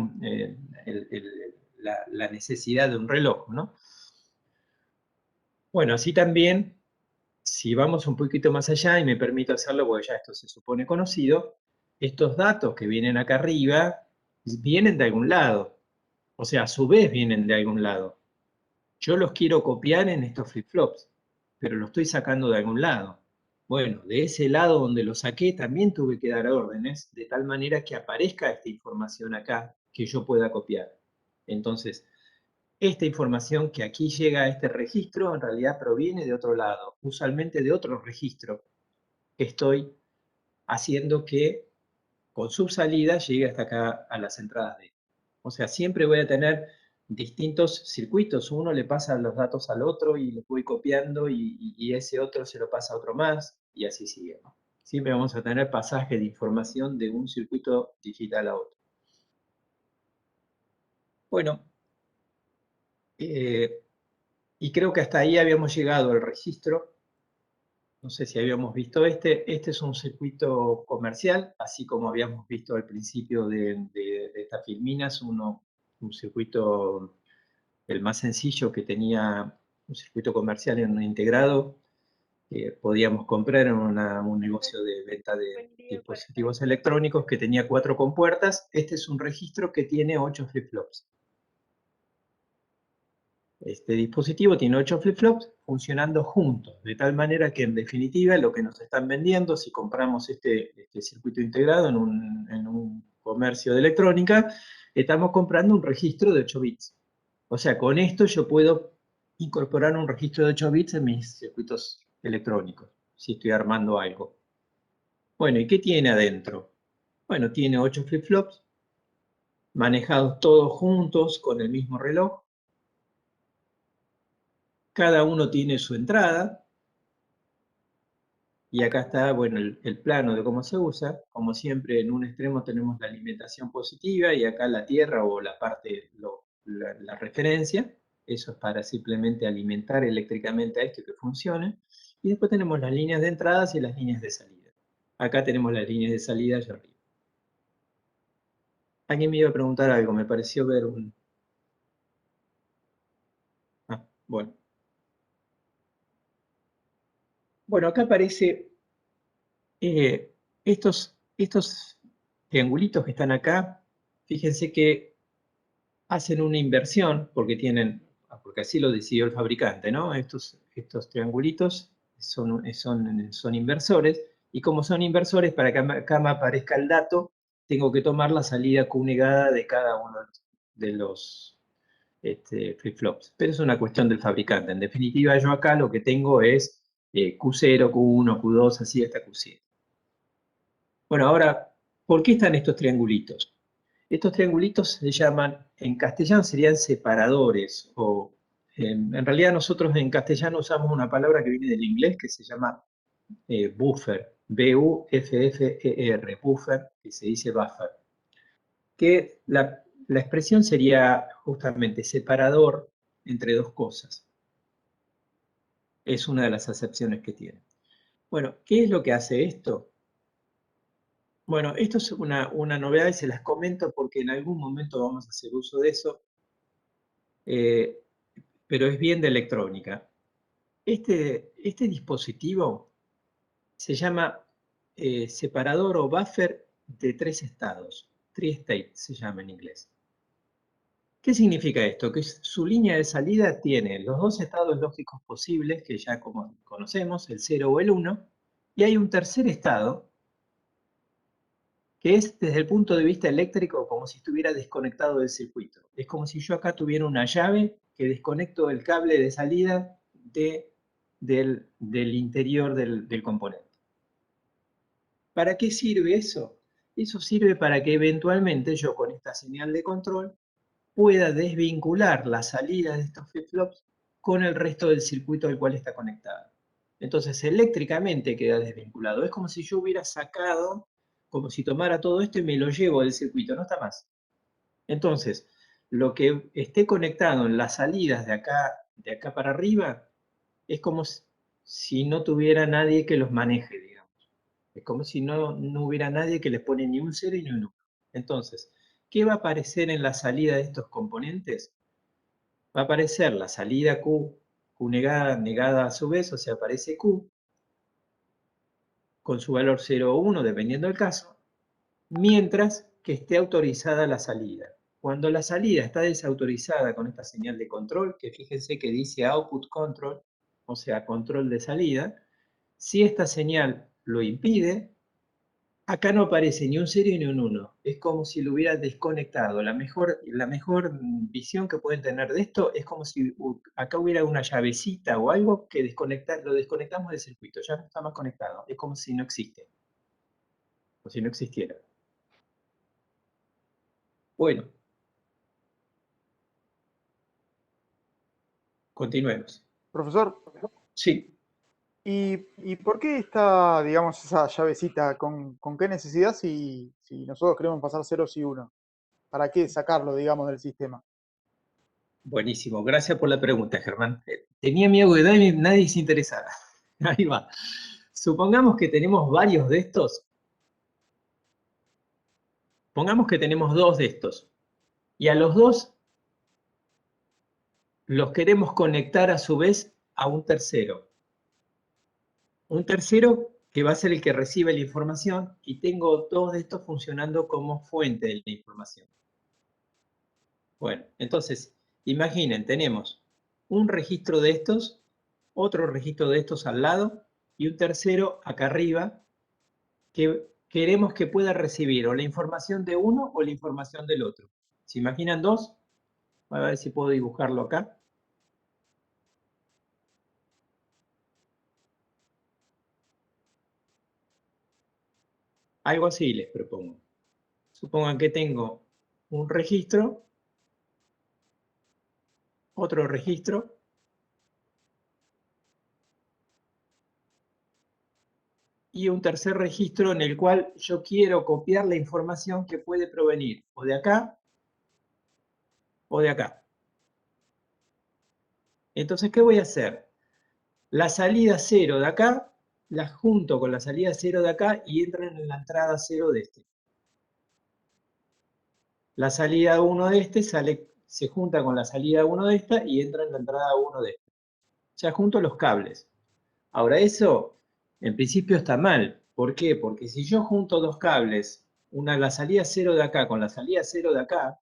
la necesidad de un reloj, ¿no? Bueno, así también, si vamos un poquito más allá, y me permito hacerlo porque ya esto se supone conocido, estos datos que vienen acá arriba vienen de algún lado. O sea, a su vez vienen de algún lado. Yo los quiero copiar en estos flip-flops, pero lo estoy sacando de algún lado. Bueno, de ese lado donde lo saqué también tuve que dar órdenes de tal manera que aparezca esta información acá que yo pueda copiar. Entonces, esta información que aquí llega a este registro en realidad proviene de otro lado, usualmente de otro registro que estoy haciendo que con subsalida llegue hasta acá a las entradas de. O sea, siempre voy a tener distintos circuitos. Uno le pasa los datos al otro y los voy copiando y ese otro se lo pasa a otro más y así sigue, ¿no? Siempre vamos a tener pasaje de información de un circuito digital a otro. Bueno, y creo que hasta ahí habíamos llegado al registro. No sé si habíamos visto este es un circuito comercial, así como habíamos visto al principio de esta filmina, es un circuito el más sencillo que tenía un circuito comercial en un integrado que podíamos comprar en un negocio de venta de dispositivos electrónicos que tenía 4 compuertas. Este es un registro que tiene 8 flip-flops. Este dispositivo tiene 8 flip-flops funcionando juntos, de tal manera que en definitiva lo que nos están vendiendo, si compramos este circuito integrado en un comercio de electrónica, estamos comprando un registro de 8 bits. O sea, con esto yo puedo incorporar un registro de 8 bits en mis circuitos electrónicos, si estoy armando algo. Bueno, ¿y qué tiene adentro? Bueno, tiene 8 flip-flops, manejados todos juntos con el mismo reloj. Cada uno tiene su entrada. Y acá está, bueno, el plano de cómo se usa. Como siempre, en un extremo tenemos la alimentación positiva y acá la tierra o la parte, la referencia. Eso es para simplemente alimentar eléctricamente a esto que funcione. Y después tenemos las líneas de entradas y las líneas de salida. Acá tenemos las líneas de salida allá arriba. Alguien me iba a preguntar algo, me pareció ver un... Ah, bueno. Bueno, acá aparece estos triangulitos que están acá. Fíjense que hacen una inversión porque así lo decidió el fabricante, ¿no? Estos triangulitos son inversores, y como son inversores, para que acá me aparezca el dato, tengo que tomar la salida Q negada de cada uno de los flip-flops. Pero es una cuestión del fabricante. En definitiva, yo acá lo que tengo es Q0, Q1, Q2, así hasta Q7. Bueno, ahora, ¿por qué están estos triangulitos? Estos triangulitos se llaman, en castellano serían separadores, o en realidad nosotros en castellano usamos una palabra que viene del inglés que se llama buffer, B-U-F-F-E-R, buffer, que se dice buffer, que la expresión sería justamente separador entre dos cosas. Es una de las acepciones que tiene. Bueno, ¿qué es lo que hace esto? Bueno, esto es una novedad y se las comento porque en algún momento vamos a hacer uso de eso, pero es bien de electrónica. Este dispositivo se llama separador o buffer de 3 estados, 3 state se llama en inglés. ¿Qué significa esto? Que su línea de salida tiene los 2 estados lógicos posibles, que ya como conocemos, el 0 o el 1, y hay un tercer estado, que es desde el punto de vista eléctrico como si estuviera desconectado del circuito. Es como si yo acá tuviera una llave que desconecto el cable de salida del interior del componente. ¿Para qué sirve eso? Eso sirve para que eventualmente yo con esta señal de control pueda desvincular la salida de estos flip-flops con el resto del circuito al cual está conectado. Entonces eléctricamente queda desvinculado. Es como si yo hubiera sacado, como si tomara todo esto y me lo llevo del circuito, no está más. Entonces, lo que esté conectado en las salidas de acá para arriba, es como si no tuviera nadie que los maneje, digamos. Es como si no hubiera nadie que les pone ni un 0 ni un 1. Entonces, ¿qué va a aparecer en la salida de estos componentes? Va a aparecer la salida Q, Q negada, negada a su vez, o sea, aparece Q, con su valor 0 o 1, dependiendo del caso, mientras que esté autorizada la salida. Cuando la salida está desautorizada con esta señal de control, que fíjense que dice output control, o sea, control de salida, Si esta señal lo impide, acá no aparece ni un 0 ni un 1. Es como si lo hubiera desconectado. La mejor visión que pueden tener de esto es como si acá hubiera una llavecita o algo que lo desconectamos del circuito. Ya no está más conectado. Es como si no existe. O si no existiera. Bueno. Continuemos. Profesor, Sí. ¿y por qué está, digamos, esa llavecita? ¿Con qué necesidad si nosotros queremos pasar ceros y uno? ¿Para qué sacarlo, digamos, del sistema? Buenísimo. Gracias por la pregunta, Germán. Tenía miedo que nadie se interesara. Ahí va. Supongamos que tenemos varios de estos. Pongamos que tenemos 2 de estos. Y a los 2 los queremos conectar a su vez a un tercero. Un tercero que va a ser el que recibe la información y tengo 2 de estos funcionando como fuente de la información. Bueno, entonces, imaginen, tenemos un registro de estos, otro registro de estos al lado y un tercero acá arriba que queremos que pueda recibir o la información de uno o la información del otro. ¿Se imaginan 2? A ver si puedo dibujarlo acá. Algo así les propongo. Supongan que tengo un registro, otro registro, y un tercer registro en el cual yo quiero copiar la información que puede provenir o de acá o de acá. Entonces, ¿qué voy a hacer? La salida 0 de acá, la junto con la salida 0 de acá y entran en la entrada 0 de este. La salida 1 de este se junta con la salida 1 de esta y entra en la entrada 1 de esta. Ya junto los cables. Ahora eso, en principio está mal. ¿Por qué? Porque si yo junto 2 cables, la salida 0 de acá con la salida 0 de acá,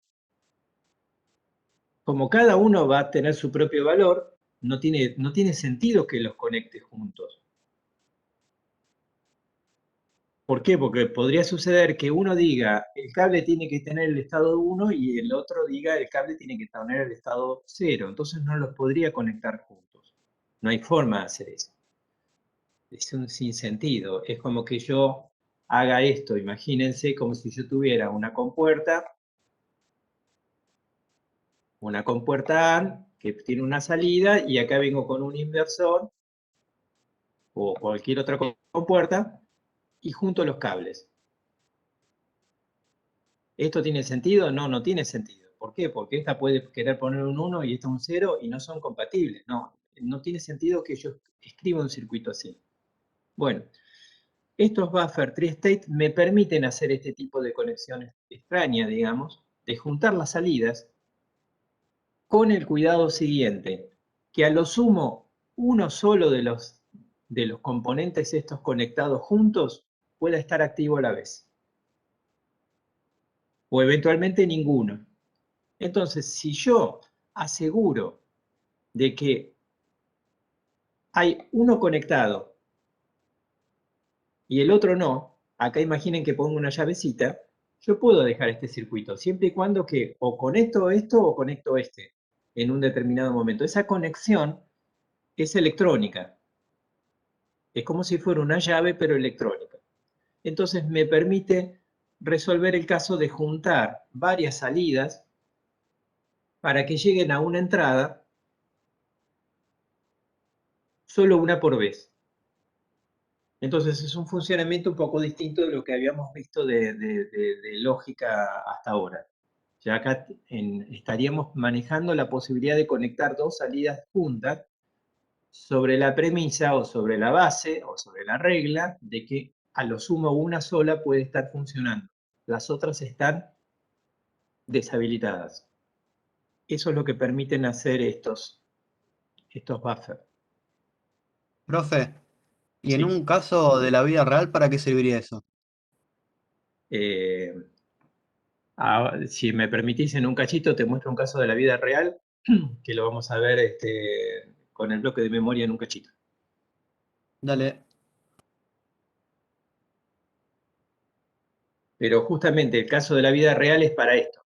como cada uno va a tener su propio valor, no tiene sentido que los conecte juntos. ¿Por qué? Porque podría suceder que uno diga el cable tiene que tener el estado 1 y el otro diga el cable tiene que tener el estado 0. Entonces no los podría conectar juntos. No hay forma de hacer eso. Es un sinsentido. Es como que yo haga esto, imagínense como si yo tuviera una compuerta A que tiene una salida y acá vengo con un inversor o cualquier otra compuerta y junto los cables. ¿Esto tiene sentido? No, no tiene sentido. ¿Por qué? Porque esta puede querer poner un 1 y esta un 0 y no son compatibles. No, no tiene sentido que yo escriba un circuito así. Bueno, estos buffer tri-state me permiten hacer este tipo de conexiones extrañas, digamos, de juntar las salidas con el cuidado siguiente, que a lo sumo uno solo de los componentes estos conectados juntos pueda estar activo a la vez. O eventualmente ninguno. Entonces, si yo aseguro de que hay uno conectado y el otro no, acá imaginen que pongo una llavecita, yo puedo dejar este circuito, siempre y cuando que o conecto esto o conecto este en un determinado momento. Esa conexión es electrónica. Es como si fuera una llave, pero electrónica. Entonces me permite resolver el caso de juntar varias salidas para que lleguen a una entrada, solo una por vez. Entonces es un funcionamiento un poco distinto de lo que habíamos visto de lógica hasta ahora. Ya acá estaríamos manejando la posibilidad de conectar 2 salidas juntas sobre la premisa o sobre la base o sobre la regla de que a lo sumo una sola puede estar funcionando. Las otras están deshabilitadas. Eso es lo que permiten hacer estos buffers. Profe, y en Sí. un caso de la vida real, ¿para qué serviría eso? Eh, si me permitís en un cachito, te muestro un caso de la vida real que lo vamos a ver con el bloque de memoria en un cachito. Dale. pero justamente el caso de la vida real es para esto.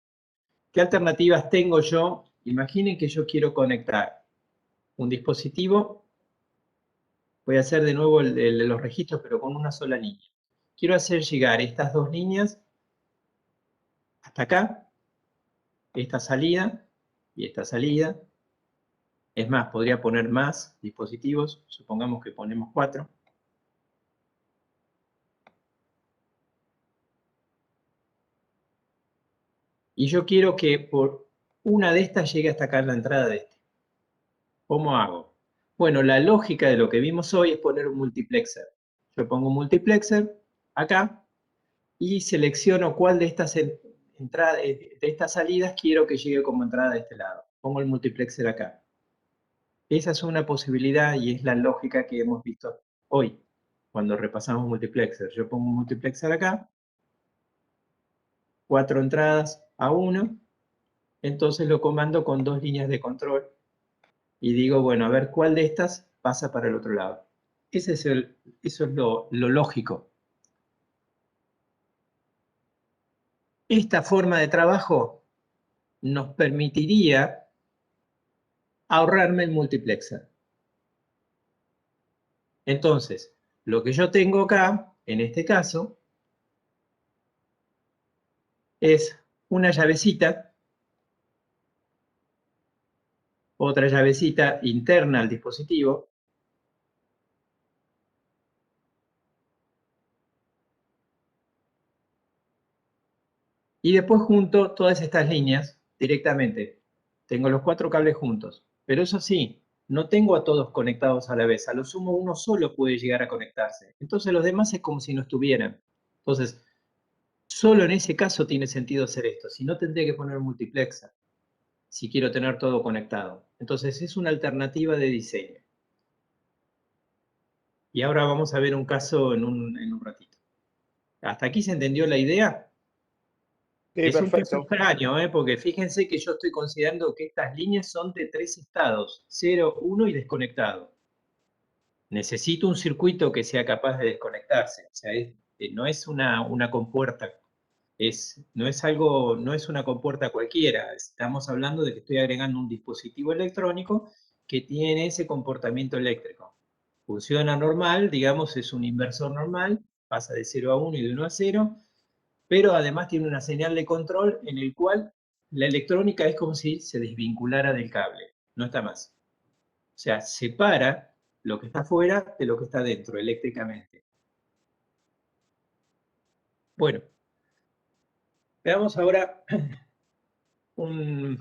¿Qué alternativas tengo yo? Imaginen que yo quiero conectar un dispositivo. Voy a hacer de nuevo el de los registros, pero con una sola línea. Quiero hacer llegar estas dos líneas hasta acá, esta salida y esta salida. Es más, podría poner más dispositivos, supongamos que ponemos 4. Y yo quiero que por una de estas llegue hasta acá en la entrada de este. ¿Cómo hago? Bueno, la lógica de lo que vimos hoy es poner un multiplexer. Yo pongo un multiplexer acá y selecciono cuál de estas entradas, de estas salidas quiero que llegue como entrada de este lado. Pongo el multiplexer acá. Esa es una posibilidad y es la lógica que hemos visto hoy cuando repasamos multiplexer. Yo pongo un multiplexer acá, 4 entradas a 1, entonces lo comando con 2 líneas de control y digo, bueno, a ver cuál de estas pasa para el otro lado. Eso es lo lógico. Esta forma de trabajo nos permitiría ahorrarme el multiplexer. Entonces, lo que yo tengo acá, en este caso, es una llavecita, otra llavecita interna al dispositivo, y después junto todas estas líneas directamente. Tengo los 4 cables juntos, pero eso sí, no tengo a todos conectados a la vez. A lo sumo uno solo puede llegar a conectarse. Entonces los demás es como si no estuvieran. Entonces, solo en ese caso tiene sentido hacer esto. Si no, tendría que poner un multiplexer, si quiero tener todo conectado. Entonces es una alternativa de diseño. Y ahora vamos a ver un caso en un ratito. ¿Hasta aquí se entendió la idea? Sí, Es un caso perfecto. extraño, porque fíjense que yo estoy considerando que estas líneas son de 3 estados, 0, 1 y desconectado. Necesito un circuito que sea capaz de desconectarse. O sea, no es una compuerta, no es una compuerta cualquiera. Estamos hablando de que estoy agregando un dispositivo electrónico que tiene ese comportamiento eléctrico. Funciona normal, digamos, es un inversor normal, pasa de 0 a 1 y de 1 a 0, pero además tiene una señal de control en el cual la electrónica es como si se desvinculara del cable, no está más. O sea, separa lo que está afuera de lo que está dentro eléctricamente. Bueno, veamos ahora un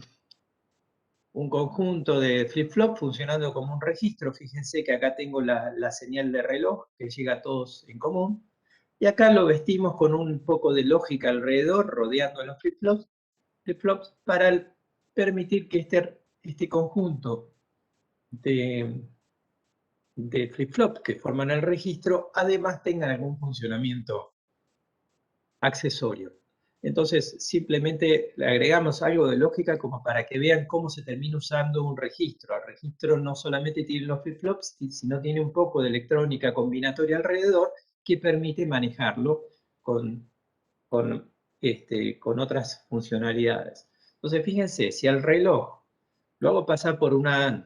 conjunto de flip-flop funcionando como un registro. Fíjense que acá tengo la señal de reloj que llega a todos en común. Y acá lo vestimos con un poco de lógica alrededor, rodeando a los flip-flops para permitir que este conjunto de flip-flop que forman el registro además tengan algún funcionamiento accesorio. Entonces, simplemente le agregamos algo de lógica como para que vean cómo se termina usando un registro. El registro no solamente tiene los flip-flops, sino tiene un poco de electrónica combinatoria alrededor que permite manejarlo con otras funcionalidades. Entonces, fíjense, si al reloj lo hago pasar por una AND,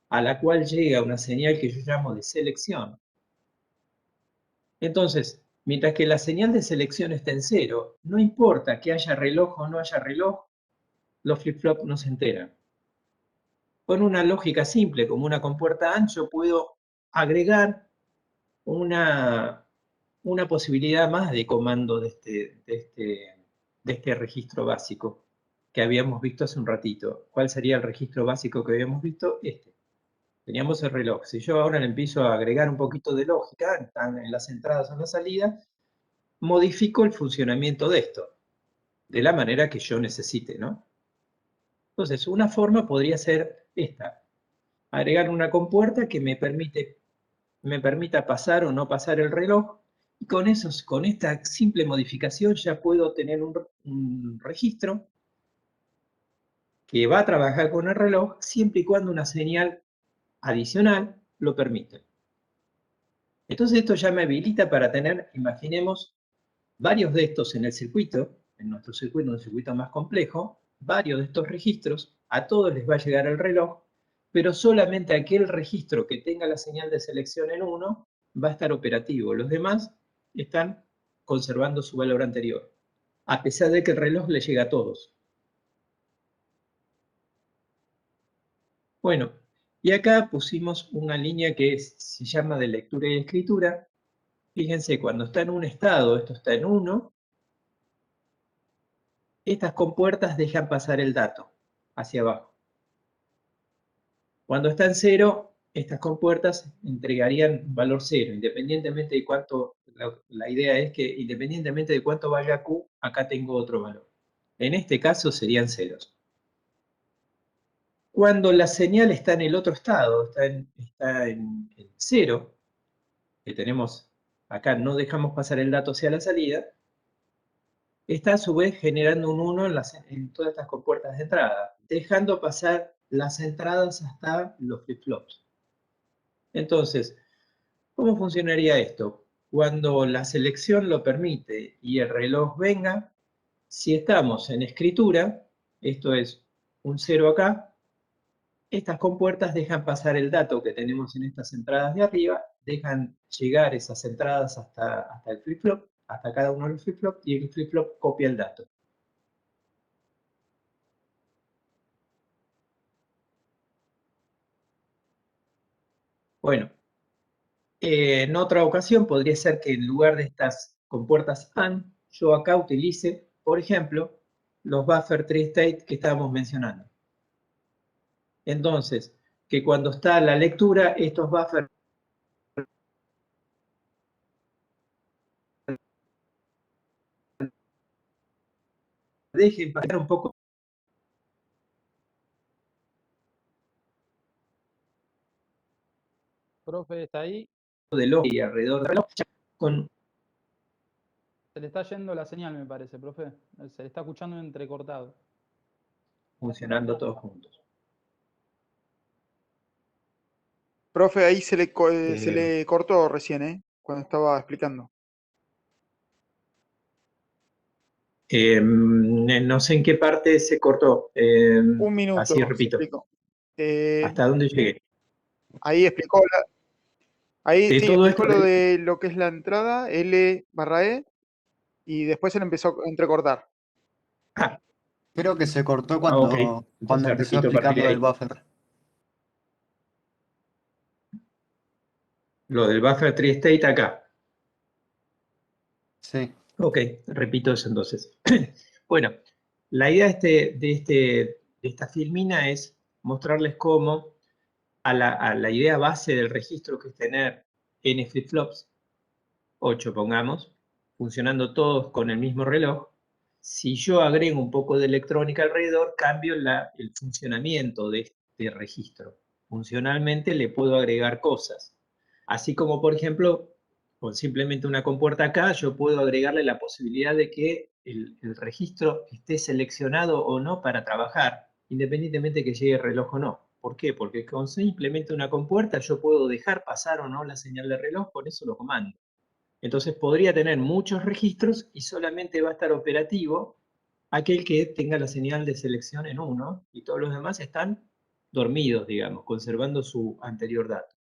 a la cual llega una señal que yo llamo de selección, entonces, mientras que la señal de selección está en 0, no importa que haya reloj o no haya reloj, los flip-flop no se enteran. Con una lógica simple, como una compuerta AND, yo puedo agregar una posibilidad más de comando de este registro básico que habíamos visto hace un ratito. ¿Cuál sería el registro básico que habíamos visto? Teníamos el reloj. Si yo ahora le empiezo a agregar un poquito de lógica, están en las entradas o en la salida, modifico el funcionamiento de esto, de la manera que yo necesite, ¿no? Entonces, una forma podría ser esta, agregar una compuerta que me permita pasar o no pasar el reloj, y con esta simple modificación ya puedo tener un registro que va a trabajar con el reloj siempre y cuando una señal adicional lo permite. Entonces esto ya me habilita para tener, imaginemos, varios de estos en el circuito, en nuestro circuito, un circuito más complejo, varios de estos registros, a todos les va a llegar el reloj, pero solamente aquel registro que tenga la señal de selección en 1 va a estar operativo. Los demás están conservando su valor anterior, a pesar de que el reloj le llega a todos. Bueno, y acá pusimos una línea que se llama de lectura y escritura. Fíjense, cuando está en un estado, esto está en 1, estas compuertas dejan pasar el dato hacia abajo. Cuando está en 0, estas compuertas entregarían valor 0, independientemente de cuánto, la idea es que independientemente de cuánto valga Q, acá tengo otro valor. En este caso serían ceros. Cuando la señal está en el otro estado, está en 0, que tenemos acá, no dejamos pasar el dato hacia la salida, está a su vez generando un 1 en todas estas compuertas de entrada, dejando pasar las entradas hasta los flip-flops. Entonces, ¿cómo funcionaría esto? Cuando la selección lo permite y el reloj venga, si estamos en escritura, esto es un 0 acá, estas compuertas dejan pasar el dato que tenemos en estas entradas de arriba, dejan llegar esas entradas hasta el flip-flop, hasta cada uno de los flip-flops, y el flip-flop copia el dato. Bueno, en otra ocasión podría ser que en lugar de estas compuertas AND, yo acá utilice, por ejemplo, los buffer tree state que estábamos mencionando. Entonces, que cuando está la lectura, estos buffers dejen pasar un poco Profe, ¿está ahí? de lógica y alrededor del reloj, con Se le está yendo la señal, me parece, profe. Se le está escuchando entrecortado. funcionando todos juntos. Profe, ahí se le cortó recién, cuando estaba explicando. No sé en qué parte se cortó. Un minuto, Así se repito. explicó. ¿Hasta dónde llegué? Ahí explicó, ahí De sí, todo explicó esto, lo de lo que es la entrada, L/E, y después se le empezó a entrecortar. Creo que se cortó ok. cuando Entonces empezó a repito a explicar partir lo de del ahí. buffer. Lo del buffer tree state acá. Sí. Ok, repito eso entonces. Bueno, la idea de esta filmina es mostrarles cómo a la idea base del registro, que es tener n flip-flops, 8 pongamos, funcionando todos con el mismo reloj, si yo agrego un poco de electrónica alrededor, cambio el funcionamiento de este registro. Funcionalmente le puedo agregar cosas. Así como, por ejemplo, con simplemente una compuerta acá, yo puedo agregarle la posibilidad de que el registro esté seleccionado o no para trabajar, independientemente de que llegue el reloj o no. ¿Por qué? Porque con simplemente una compuerta yo puedo dejar pasar o no la señal de reloj, por eso lo comando. Entonces podría tener muchos registros y solamente va a estar operativo aquel que tenga la señal de selección en 1 y todos los demás están dormidos, digamos, conservando su anterior dato.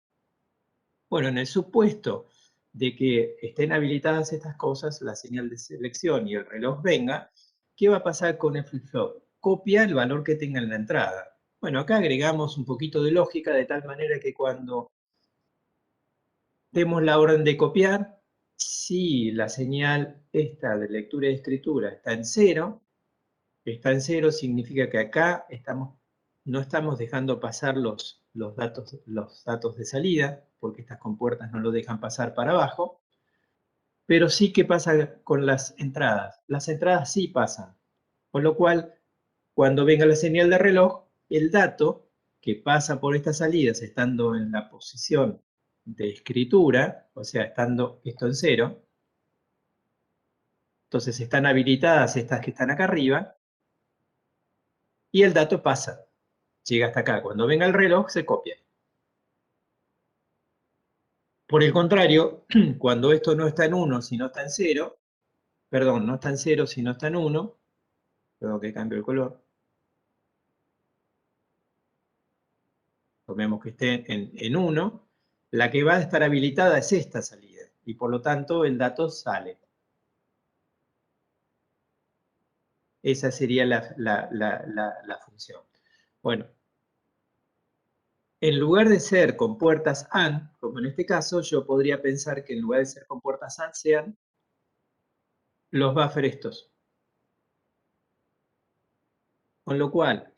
Bueno, en el supuesto de que estén habilitadas estas cosas, la señal de selección y el reloj venga, ¿qué va a pasar con el flip-flop? Copia el valor que tenga en la entrada. Bueno, acá agregamos un poquito de lógica de tal manera que cuando demos la orden de copiar, si la señal esta de lectura y escritura está en 0 significa que acá no estamos dejando pasar los datos de salida, porque estas compuertas no lo dejan pasar para abajo, pero sí que pasa con las entradas. Las entradas sí pasan, con lo cual, cuando venga la señal de reloj, el dato que pasa por estas salidas, estando en la posición de escritura, o sea, estando esto en 0, entonces están habilitadas estas que están acá arriba, y el dato pasa, llega hasta acá. Cuando venga el reloj, se copia. Por el contrario, cuando esto no está en 1, sino está en 0, perdón, no está en 0, sino está en 1, luego que cambio el color. Tomemos que esté en 1, la que va a estar habilitada es esta salida, y por lo tanto el dato sale. Esa sería la función. Bueno, en lugar de ser con puertas AND, como en este caso, yo podría pensar que en lugar de ser con puertas AND sean los buffers estos. Con lo cual,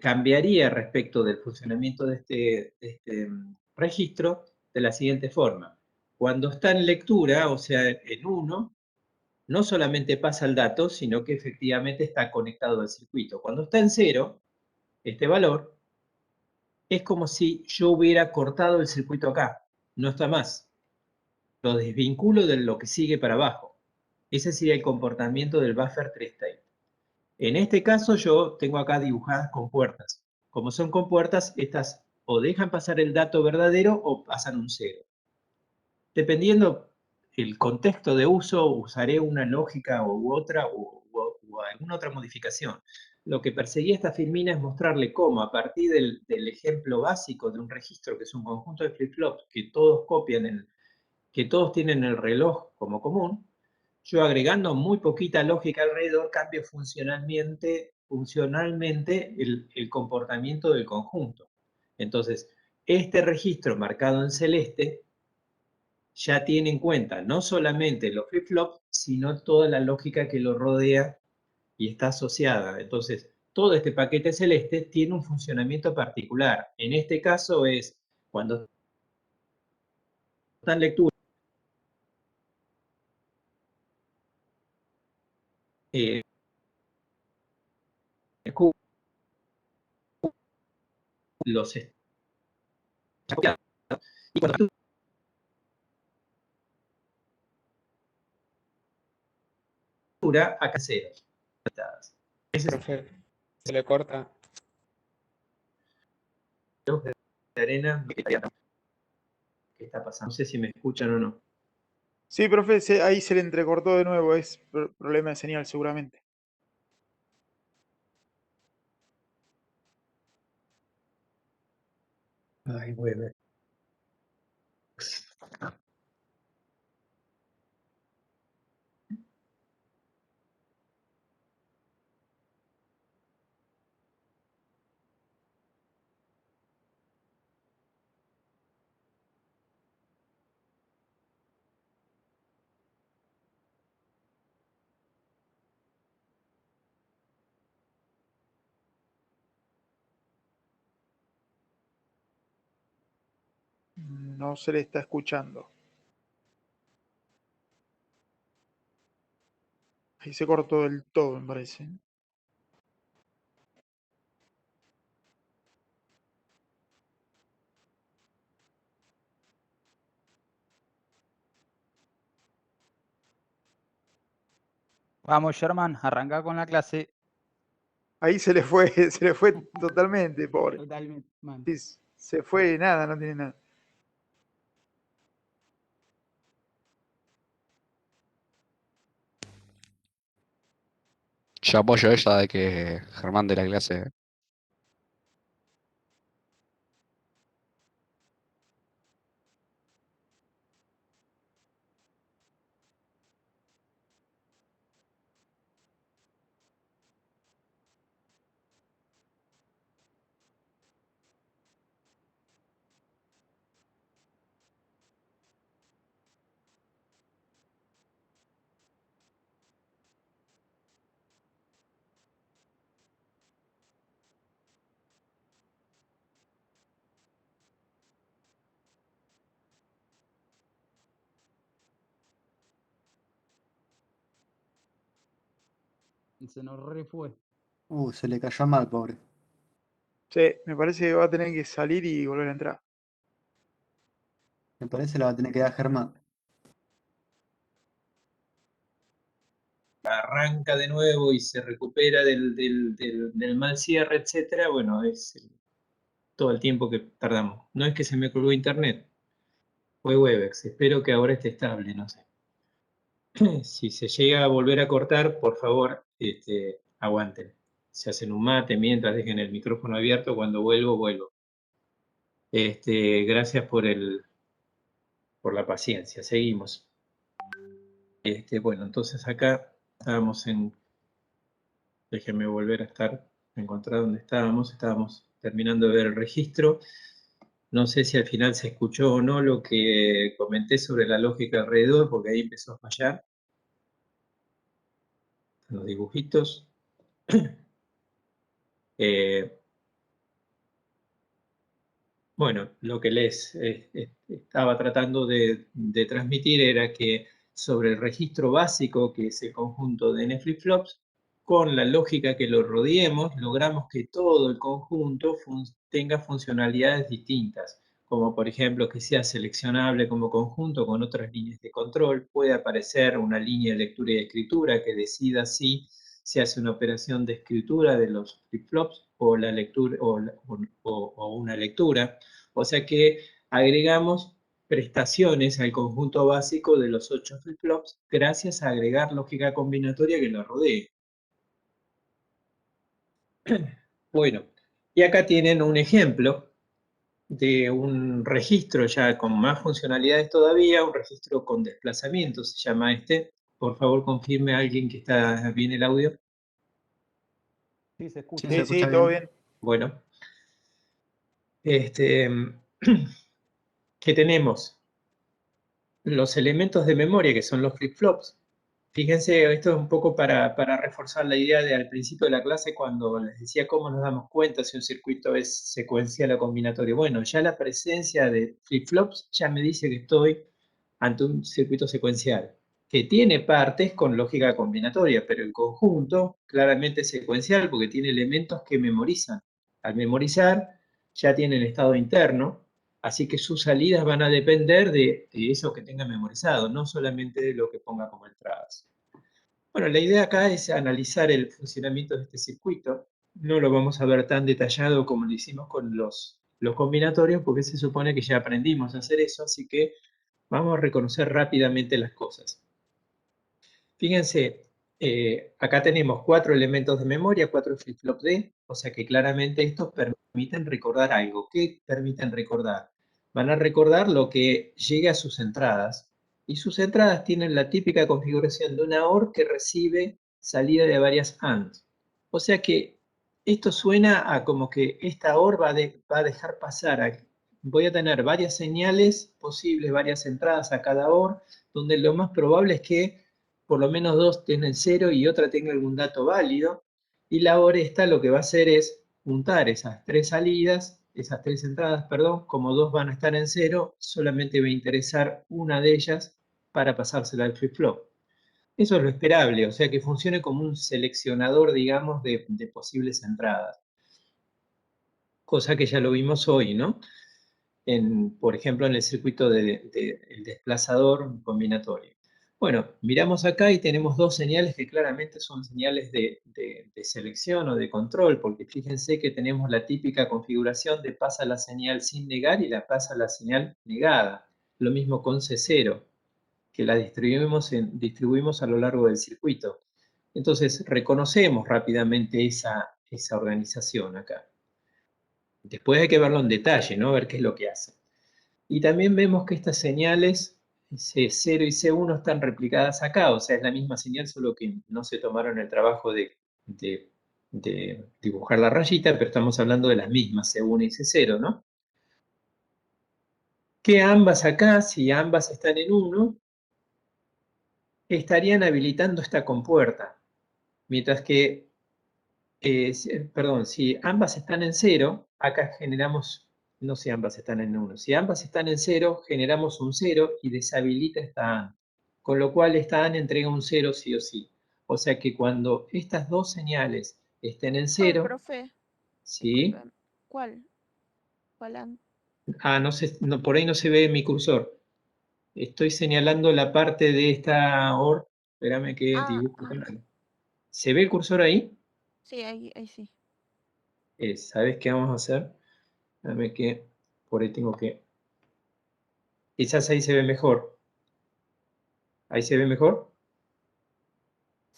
cambiaría respecto del funcionamiento de este registro de la siguiente forma. Cuando está en lectura, o sea, en 1, no solamente pasa el dato, sino que efectivamente está conectado al circuito. Cuando está en 0, este valor, es como si yo hubiera cortado el circuito acá. No está más. Lo desvinculo de lo que sigue para abajo. Ese sería el comportamiento del buffer tri-state. En este caso yo tengo acá dibujadas compuertas. Como son compuertas, estas o dejan pasar el dato verdadero o pasan un 0. Dependiendo el contexto de uso, usaré una lógica u otra o alguna otra modificación. Lo que perseguía esta filmina es mostrarle cómo a partir del ejemplo básico de un registro, que es un conjunto de flip-flops que todos copian, que todos tienen el reloj como común, yo agregando muy poquita lógica alrededor cambio funcionalmente el comportamiento del conjunto. Entonces, este registro marcado en celeste ya tiene en cuenta no solamente los flip-flops, sino toda la lógica que lo rodea y está asociada. Entonces, todo este paquete celeste tiene un funcionamiento particular. En este caso es cuando está en lectura, los está copiando. Y cuando lectura, acá cero. Ese es Profe, se le corta. el de arena que está pasando. No sé si me escuchan o no. Sí, profe, ahí se le entrecortó de nuevo, es problema de señal seguramente. Ay, bueno. No se le está escuchando. Ahí se cortó del todo, me parece. Vamos, Sherman, arranca con la clase. Ahí se le fue totalmente, pobre. Totalmente, man. Sí, se fue nada, no tiene nada. Yo apoyo esa de que Germán de la clase. Se nos re fue. Se le cayó mal, pobre. Sí, me parece que va a tener que salir y volver a entrar. Me parece la va a tener que dar Germán. Arranca de nuevo y se recupera del mal cierre, etcétera, bueno, es todo el tiempo que tardamos. No es que se me colgó internet, fue Webex. Espero que ahora esté estable, no sé. Si se llega a volver a cortar, por favor, aguanten. Se hacen un mate mientras, dejen el micrófono abierto. Cuando vuelvo. Gracias por la paciencia. Seguimos. Bueno, entonces acá estábamos en... Déjenme volver a encontrar donde estábamos. Estábamos terminando de ver el registro. No sé si al final se escuchó o no lo que comenté sobre la lógica alrededor, porque ahí empezó a fallar. Los dibujitos. Bueno, lo que les estaba tratando de transmitir era que sobre el registro básico, que es el conjunto de n flip-flops, con la lógica que lo rodeemos, logramos que todo el conjunto tenga funcionalidades distintas, como por ejemplo que sea seleccionable como conjunto con otras líneas de control, puede aparecer una línea de lectura y de escritura que decida si se hace una operación de escritura de los flip-flops o la lectura o una lectura. O sea que agregamos prestaciones al conjunto básico de los 8 flip-flops gracias a agregar lógica combinatoria que lo rodee. Bueno, y acá tienen un ejemplo de un registro ya con más funcionalidades todavía, un registro con desplazamiento, se llama este. Por favor, confirme a alguien que está bien el audio. Sí, se escucha. Sí, se Sí, escucha todo bien. bien. Bueno, ¿qué tenemos? Los elementos de memoria, que son los flip-flops. Fíjense, esto es un poco para reforzar la idea de al principio de la clase cuando les decía cómo nos damos cuenta si un circuito es secuencial o combinatorio. Bueno, ya la presencia de flip-flops ya me dice que estoy ante un circuito secuencial, que tiene partes con lógica combinatoria, pero el conjunto claramente es secuencial porque tiene elementos que memorizan. Al memorizar ya tienen estado interno, así que sus salidas van a depender de eso que tenga memorizado, no solamente de lo que ponga como entradas. Bueno, la idea acá es analizar el funcionamiento de este circuito. No lo vamos a ver tan detallado como lo hicimos con los combinatorios, porque se supone que ya aprendimos a hacer eso, así que vamos a reconocer rápidamente las cosas. Fíjense, acá tenemos 4 elementos de memoria, 4 flip-flop D, o sea que claramente estos permiten recordar algo. ¿Qué permiten recordar? Van a recordar lo que llegue a sus entradas, y sus entradas tienen la típica configuración de una OR que recibe salida de varias AND. O sea que esto suena a como que esta OR va a dejar pasar, voy a tener varias señales posibles, varias entradas a cada OR, donde lo más probable es que por lo menos 2 tienen 0 y otra tenga algún dato válido, y la OR esta lo que va a hacer es juntar esas 3 salidas, esas 3 entradas, perdón, como 2 van a estar en 0, solamente va a interesar una de ellas para pasársela al flip-flop. Eso es lo esperable, o sea que funcione como un seleccionador, digamos, de posibles entradas. Cosa que ya lo vimos hoy, ¿no? Por ejemplo, en el circuito del desplazador combinatorio. Bueno, miramos acá y tenemos 2 señales que claramente son señales de selección o de control, porque fíjense que tenemos la típica configuración de pasa la señal sin negar y la pasa la señal negada. Lo mismo con C0, que la distribuimos a lo largo del circuito. Entonces, reconocemos rápidamente esa organización acá. Después hay que verlo en detalle, ¿no? Ver qué es lo que hace. Y también vemos que estas señales C0 y C1 están replicadas acá, o sea, es la misma señal, solo que no se tomaron el trabajo de dibujar la rayita, pero estamos hablando de las mismas, C1 y C0, ¿no? Que ambas acá, si ambas están en 1, estarían habilitando esta compuerta, mientras que, si ambas están en 0, acá generamos, no si ambas están en 1, si ambas están en 0, generamos un 0 y deshabilita esta AND, con lo cual esta AND entrega un 0 sí o sí. O sea que cuando estas dos señales estén en 0, profe, ¿sí? disculpe, ¿cuál? ¿Cuál AND? Ah, no sé, no, por ahí no se ve mi cursor. Estoy señalando la parte de esta OR. Espérame que dibujo. ¿Se ve el cursor ahí? Sí, ahí sí. ¿Sabes qué vamos a hacer? Dame que por ahí tengo que... Quizás ahí se ve mejor. ¿Ahí se ve mejor?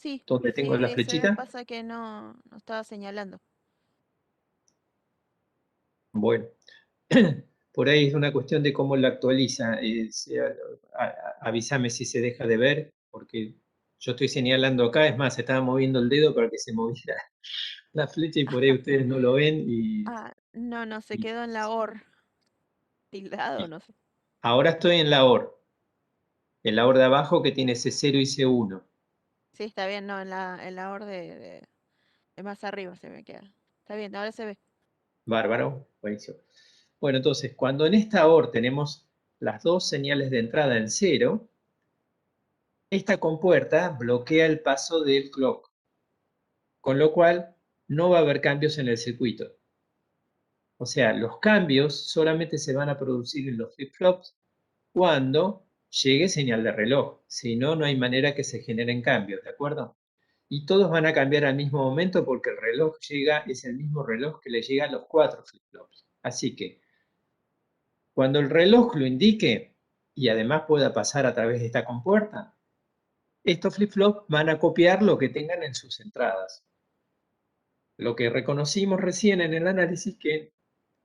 Sí, ¿Dónde sí, tengo la se ve, flechita? pasa que no estaba señalando. Bueno, por ahí es una cuestión de cómo la actualiza. Avísame si se deja de ver, porque yo estoy señalando acá, es más, estaba moviendo el dedo para que se moviera la flecha y por ahí ustedes no lo ven Ah, no, se y- quedó en la OR. Tildado, no sé. ahora estoy en la OR de abajo que tiene C0 y C1. Sí, está bien, no, en la OR de más arriba se me queda. Está bien, ahora se ve. Bárbaro, buenísimo. Bueno, entonces, cuando en esta OR tenemos las dos señales de entrada en 0, esta compuerta bloquea el paso del clock, con lo cual no va a haber cambios en el circuito. O sea, los cambios solamente se van a producir en los flip-flops cuando llegue señal de reloj. Si no, no hay manera que se generen cambios, ¿de acuerdo? Y todos van a cambiar al mismo momento porque el reloj es el mismo reloj que le llega a los 4 flip-flops. Así que, cuando el reloj lo indique, y además pueda pasar a través de esta compuerta, estos flip-flops van a copiar lo que tengan en sus entradas. Lo que reconocimos recién en el análisis que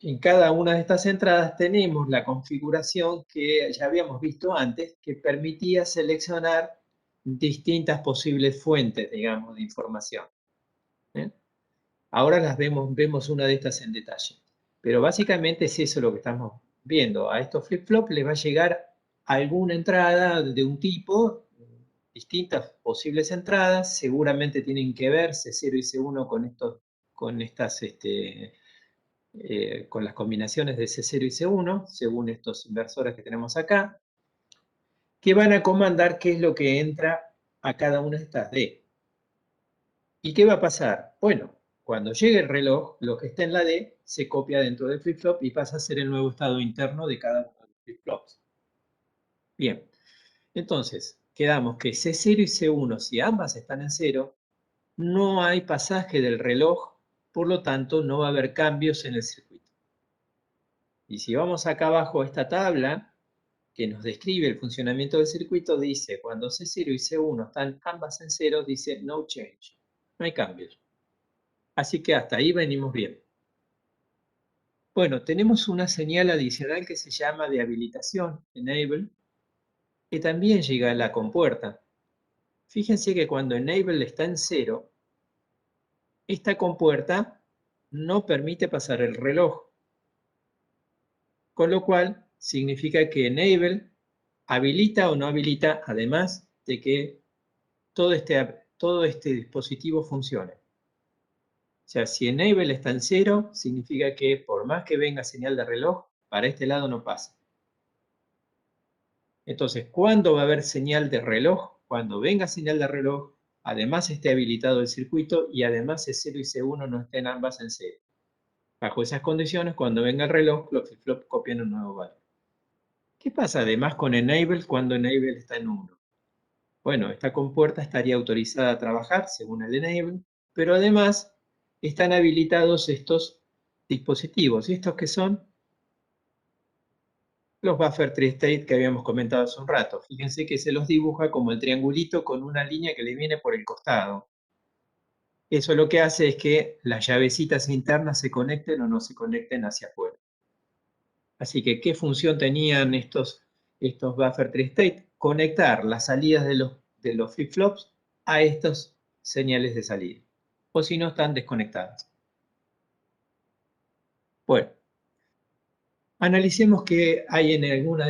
en cada una de estas entradas tenemos la configuración que ya habíamos visto antes, que permitía seleccionar distintas posibles fuentes, digamos, de información. ¿Eh? Ahora vemos una de estas en detalle. Pero básicamente es eso lo que estamos viendo. A estos flip-flops les va a llegar alguna entrada de un tipo, distintas posibles entradas, seguramente tienen que ver C0 y C1 con las combinaciones de C0 y C1, según estos inversores que tenemos acá, que van a comandar qué es lo que entra a cada una de estas D. ¿Y qué va a pasar? Bueno, cuando llegue el reloj, lo que está en la D se copia dentro del flip-flop y pasa a ser el nuevo estado interno de cada uno de los flip-flops. Bien, entonces, quedamos que C0 y C1, si ambas están en 0, no hay pasaje del reloj, por lo tanto, no va a haber cambios en el circuito. Y si vamos acá abajo a esta tabla, que nos describe el funcionamiento del circuito, dice, cuando C0 y C1 están ambas en 0, dice no change, no hay cambios. Así que hasta ahí venimos bien. Bueno, tenemos una señal adicional que se llama de habilitación, enable, que también llega a la compuerta. Fíjense que cuando enable está en 0, esta compuerta no permite pasar el reloj, con lo cual significa que enable habilita o no habilita, además de que todo este dispositivo funcione. O sea, si enable está en 0, significa que por más que venga señal de reloj, para este lado no pasa. Entonces, ¿cuándo va a haber señal de reloj? Cuando venga señal de reloj, además esté habilitado el circuito y además C0 y C1 no estén ambas en 0. Bajo esas condiciones, cuando venga el reloj, los flip-flops copian un nuevo valor. ¿Qué pasa además con enable cuando enable está en 1? Bueno, esta compuerta estaría autorizada a trabajar según el enable, pero además están habilitados estos dispositivos. ¿Y estos qué son? Los buffer tree state que habíamos comentado hace un rato. Fíjense que se los dibuja como el triangulito con una línea que le viene por el costado. Eso lo que hace es que las llavecitas internas se conecten o no se conecten hacia afuera. Así que, ¿qué función tenían estos buffer tree state? Conectar las salidas de los flip-flops a estas señales de salida. O si no, están desconectadas. Bueno, analicemos qué hay en alguna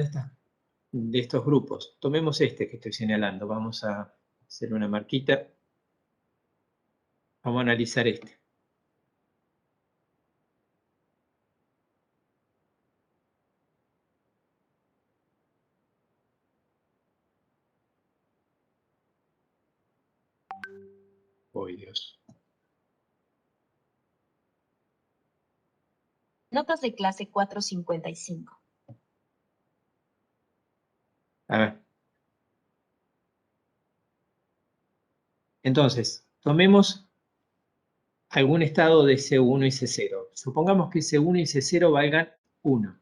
de estos grupos. Tomemos este que estoy señalando. Vamos a hacer una marquita. Vamos a analizar este. ¡Oh, Dios! Notas de clase 455. A ver. Entonces, tomemos algún estado de C1 y C0. Supongamos que C1 y C0 valgan 1.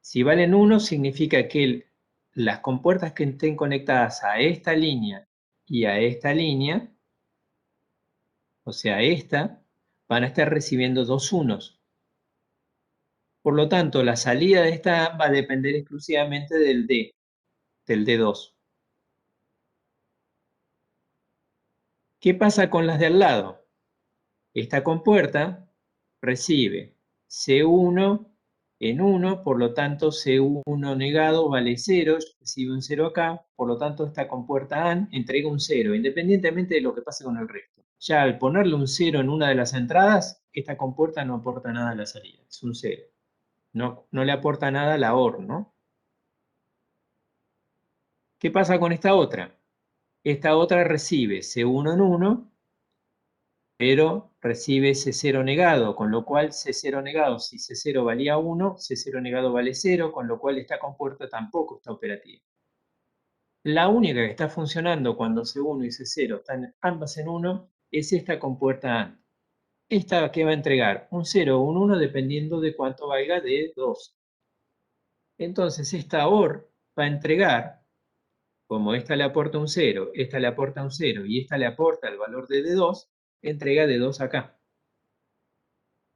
Si valen 1, significa que las compuertas que estén conectadas a esta línea y a esta línea, o sea, esta, van a estar recibiendo dos unos. Por lo tanto, la salida de esta AND va a depender exclusivamente del D2. ¿Qué pasa con las de al lado? Esta compuerta recibe C1 en 1, por lo tanto C1 negado vale 0, recibe un 0 acá, por lo tanto esta compuerta AND entrega un 0, independientemente de lo que pase con el resto. Ya al ponerle un 0 en una de las entradas, esta compuerta no aporta nada a la salida, es un 0. No le aporta nada a la OR, ¿no? ¿Qué pasa con esta otra? Esta otra recibe C1 en 1, pero recibe C0 negado, con lo cual C0 negado, si C0 valía 1, C0 negado vale 0, con lo cual esta compuerta tampoco está operativa. La única que está funcionando cuando C1 y C0 están ambas en 1 es esta compuerta AND. Esta que va a entregar un 0 o un 1 dependiendo de cuánto valga D2. Entonces esta OR va a entregar, como esta le aporta un 0, esta le aporta un 0 y esta le aporta el valor de D2, entrega D2 acá.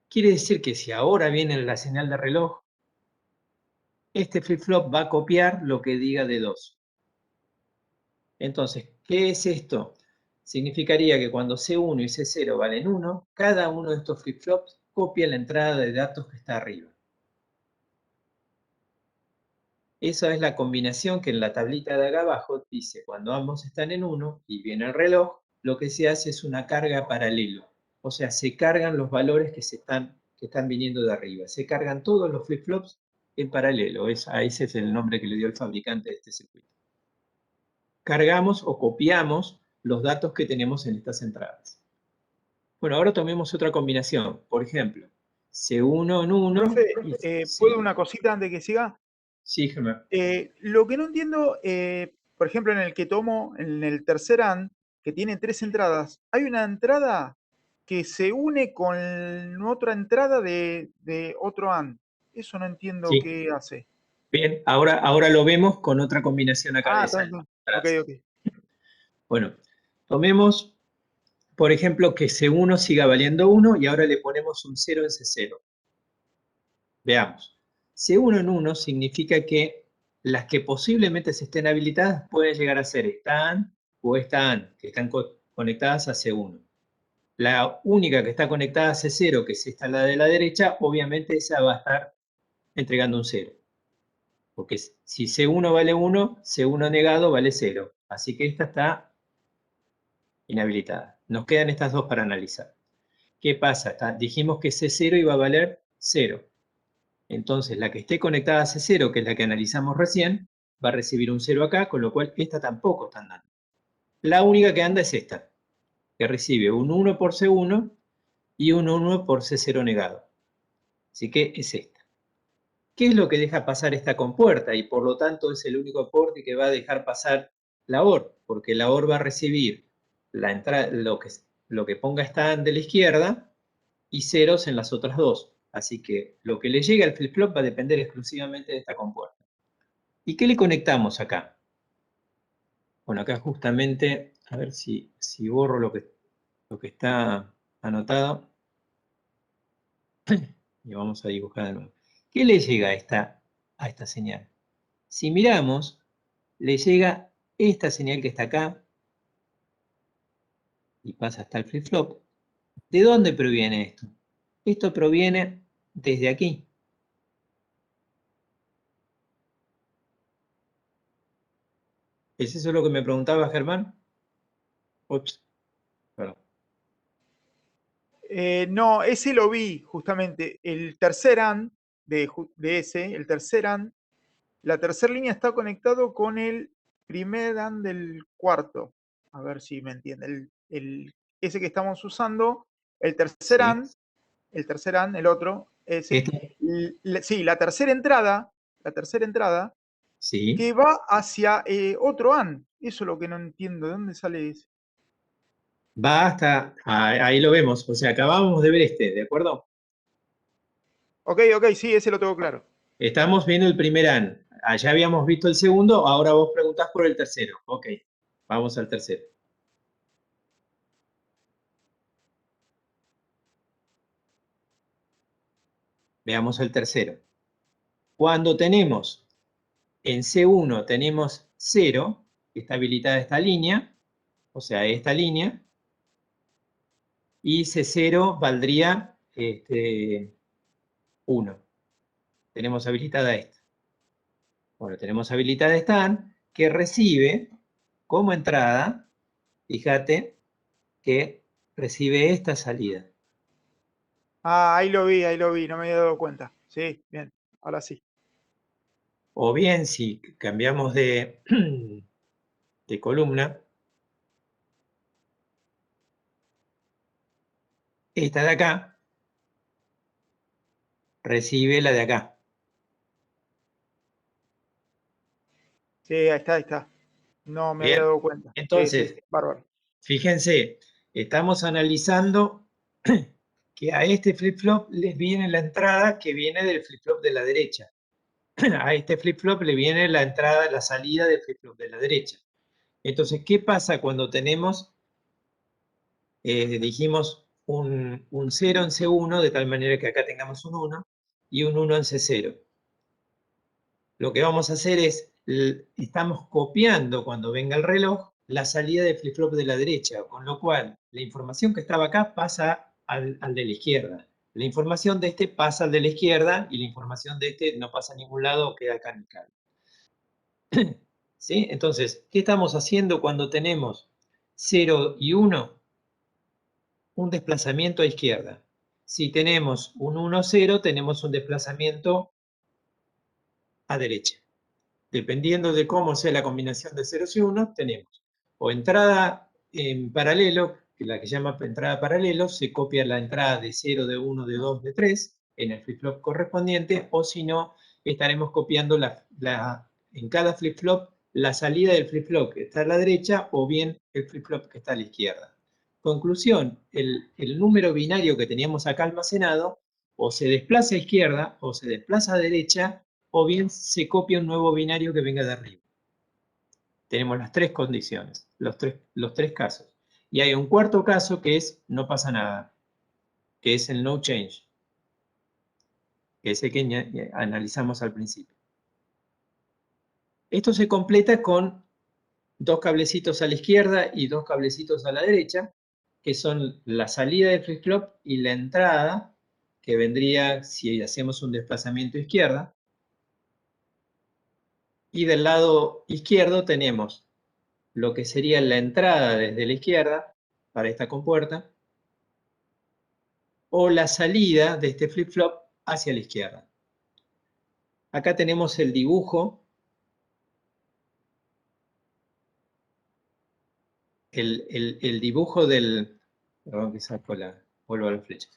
Quiere decir que si ahora viene la señal de reloj, este flip-flop va a copiar lo que diga D2. Entonces, ¿qué es esto? Significaría que cuando C1 y C0 valen 1, cada uno de estos flip-flops copia la entrada de datos que está arriba. Esa es la combinación que en la tablita de acá abajo dice, cuando ambos están en 1 y viene el reloj, lo que se hace es una carga paralelo. O sea, se cargan los valores que están viniendo de arriba. Se cargan todos los flip-flops en paralelo. Ese es el nombre que le dio el fabricante de este circuito. Cargamos o copiamos los datos que tenemos en estas entradas. Bueno, ahora tomemos otra combinación. Por ejemplo, C1 en 1. Profe, Sí. ¿puedo una cosita antes que siga? Sí, Germán. Lo que no entiendo, por ejemplo, en el que tomo, en el tercer AND, que tiene 3 entradas, hay una entrada que se une con otra entrada de otro AND. Eso no entiendo Sí. qué hace. Bien, ahora lo vemos con otra combinación acá de está esa. bien. Ok. Bueno, tomemos, por ejemplo, que C1 siga valiendo 1 y ahora le ponemos un 0 en C0. Veamos. C1 en 1 significa que las que posiblemente se estén habilitadas pueden llegar a ser esta AND o esta AND, que están conectadas a C1. La única que está conectada a C0, que es esta la de la derecha, obviamente esa va a estar entregando un 0. Porque si C1 vale 1, C1 negado vale 0. Así que esta está inhabilitada. Nos quedan estas dos para analizar. ¿Qué pasa? Dijimos que C0 iba a valer 0. Entonces, la que esté conectada a C0, que es la que analizamos recién, va a recibir un 0 acá, con lo cual esta tampoco está andando. La única que anda es esta, que recibe un 1 por C1 y un 1 por C0 negado. Así que es esta. ¿Qué es lo que deja pasar esta compuerta? Y por lo tanto es el único aporte que va a dejar pasar la OR, porque la OR va a recibir la entrada, lo que ponga esta AND de la izquierda y ceros en las otras dos. Así que lo que le llega al flip-flop va a depender exclusivamente de esta compuerta. ¿Y qué le conectamos acá? Bueno, acá justamente, a ver si borro lo que está anotado. Y vamos a dibujar de nuevo. ¿Qué le llega a esta señal? Si miramos, le llega esta señal que está acá y pasa hasta el flip-flop. ¿De dónde proviene esto? Esto proviene desde aquí. ¿Es eso lo que me preguntaba Germán? Ups, perdón. No, ese lo vi justamente. El tercer AND de ese, el tercer AND, la tercera línea está conectado con el primer AND del cuarto. A ver si me entiende. Ese que estamos usando, el tercer AND, el otro, ese. Sí, la tercera entrada Sí. que va hacia otro AND. Eso es lo que no entiendo. ¿De dónde sale ese? Va hasta, ahí lo vemos, o sea, acabamos de ver ¿de acuerdo? Ok, sí, ese lo tengo claro. Estamos viendo el primer AND. Allá habíamos visto el segundo, ahora vos preguntás por el tercero. Ok, vamos al tercero. Veamos el tercero. Cuando tenemos en C1 tenemos 0, que está habilitada esta línea, o sea, esta línea, y C0 valdría 1. Tenemos habilitada esta. Bueno, tenemos habilitada esta AND que recibe como entrada, fíjate, que recibe esta salida. Ah, ahí lo vi, no me había dado cuenta. Sí, bien, ahora sí. O bien, si cambiamos de columna, esta de acá recibe la de acá. Sí, ahí está. No me Bien. había dado cuenta. Entonces, Sí, bárbaro. fíjense, estamos analizando que a este flip-flop les viene la entrada que viene del flip-flop de la derecha. A este flip-flop le viene la entrada, la salida del flip-flop de la derecha. Entonces, ¿qué pasa cuando tenemos, dijimos, un 0 en C1, de tal manera que acá tengamos un 1, y un 1 en C0? Lo que vamos a hacer es, estamos copiando cuando venga el reloj la salida del flip-flop de la derecha, con lo cual la información que estaba acá pasa al de la izquierda. La información de este pasa al de la izquierda y la información de este no pasa a ningún lado, queda acá en el cable. ¿Sí? Entonces, ¿qué estamos haciendo cuando tenemos 0 y 1? Un desplazamiento a izquierda. Si tenemos un 1, 0, tenemos un desplazamiento a derecha. Dependiendo de cómo sea la combinación de ceros y unos, tenemos o entrada en paralelo, que la que llama entrada paralelo, se copia la entrada de 0, de 1, de 2, de 3 en el flip-flop correspondiente, o si no, estaremos copiando en cada flip-flop la salida del flip-flop que está a la derecha o bien el flip-flop que está a la izquierda. Conclusión, el número binario que teníamos acá almacenado o se desplaza a izquierda o se desplaza a derecha, o bien se copia un nuevo binario que venga de arriba. Tenemos las tres condiciones, los tres casos. Y hay un cuarto caso que es no pasa nada, que es el no change, que es el que analizamos al principio. Esto se completa con dos cablecitos a la izquierda y dos cablecitos a la derecha, que son la salida del flip-flop y la entrada, que vendría si hacemos un desplazamiento a izquierda. Y del lado izquierdo tenemos lo que sería la entrada desde la izquierda para esta compuerta o la salida de este flip-flop hacia la izquierda. Acá tenemos el dibujo, el dibujo del, perdón que saco vuelvo a la flecha,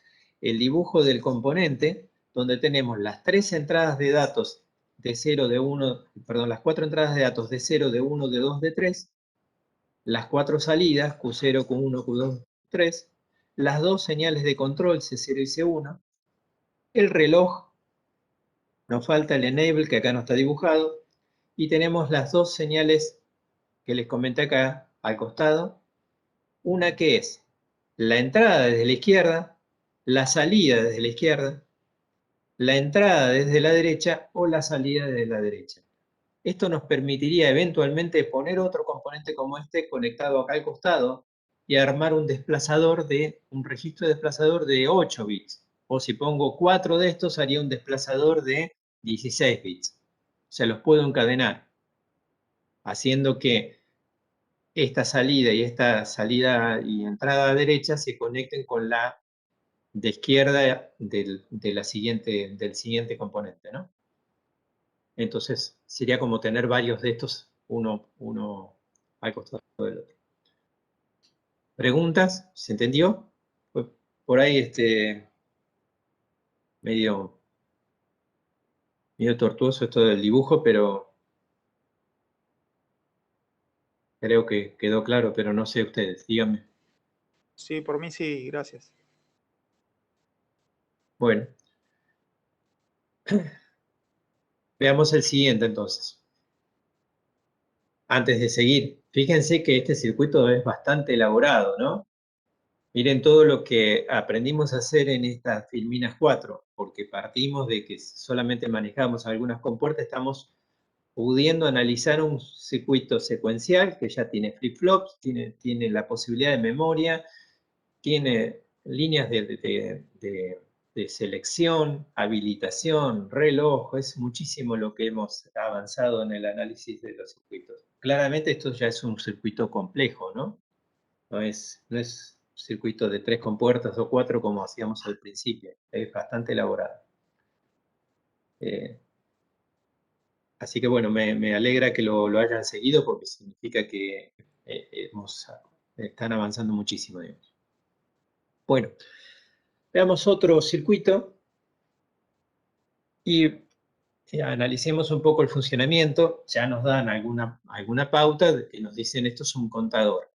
el dibujo del componente donde tenemos las tres entradas de datos de 0, de 1, perdón, las cuatro entradas de datos de 0, de 1, de 2, de 3, las cuatro salidas, Q0, Q1, Q2, Q3, las dos señales de control, C0 y C1, el reloj, nos falta el enable que acá no está dibujado, y tenemos las dos señales que les comenté acá al costado, una que es la entrada desde la izquierda, la salida desde la izquierda, la entrada desde la derecha o la salida desde la derecha. Esto nos permitiría eventualmente poner otro componente como este conectado acá al costado y armar un desplazador un registro de desplazador de 8 bits. O si pongo 4 de estos, haría un desplazador de 16 bits. Se los puedo encadenar, haciendo que esta salida y entrada derecha se conecten con la de izquierda del siguiente componente, ¿no? Entonces, sería como tener varios de estos, uno al costado del otro. ¿Preguntas? ¿Se entendió? Por ahí medio tortuoso esto del dibujo, pero creo que quedó claro, pero no sé ustedes, díganme. Sí, por mí sí, gracias. Bueno. Veamos el siguiente entonces. Antes de seguir, fíjense que este circuito es bastante elaborado, ¿no? Miren todo lo que aprendimos a hacer en estas Filminas 4. porque partimos de que solamente manejamos algunas compuertas, estamos pudiendo analizar un circuito secuencial que ya tiene flip-flops, tiene la posibilidad de memoria, tiene líneas de selección, habilitación, reloj, es muchísimo lo que hemos avanzado en el análisis de los circuitos. Claramente esto ya es un circuito complejo, ¿no? No es un circuito de 3 compuertas o 4 como hacíamos al principio, es bastante elaborado. Así que bueno, me alegra que lo hayan seguido porque significa que están avanzando muchísimo, digamos. Bueno, veamos otro circuito y analicemos un poco el funcionamiento. Ya nos dan alguna pauta de que nos dicen esto es un contador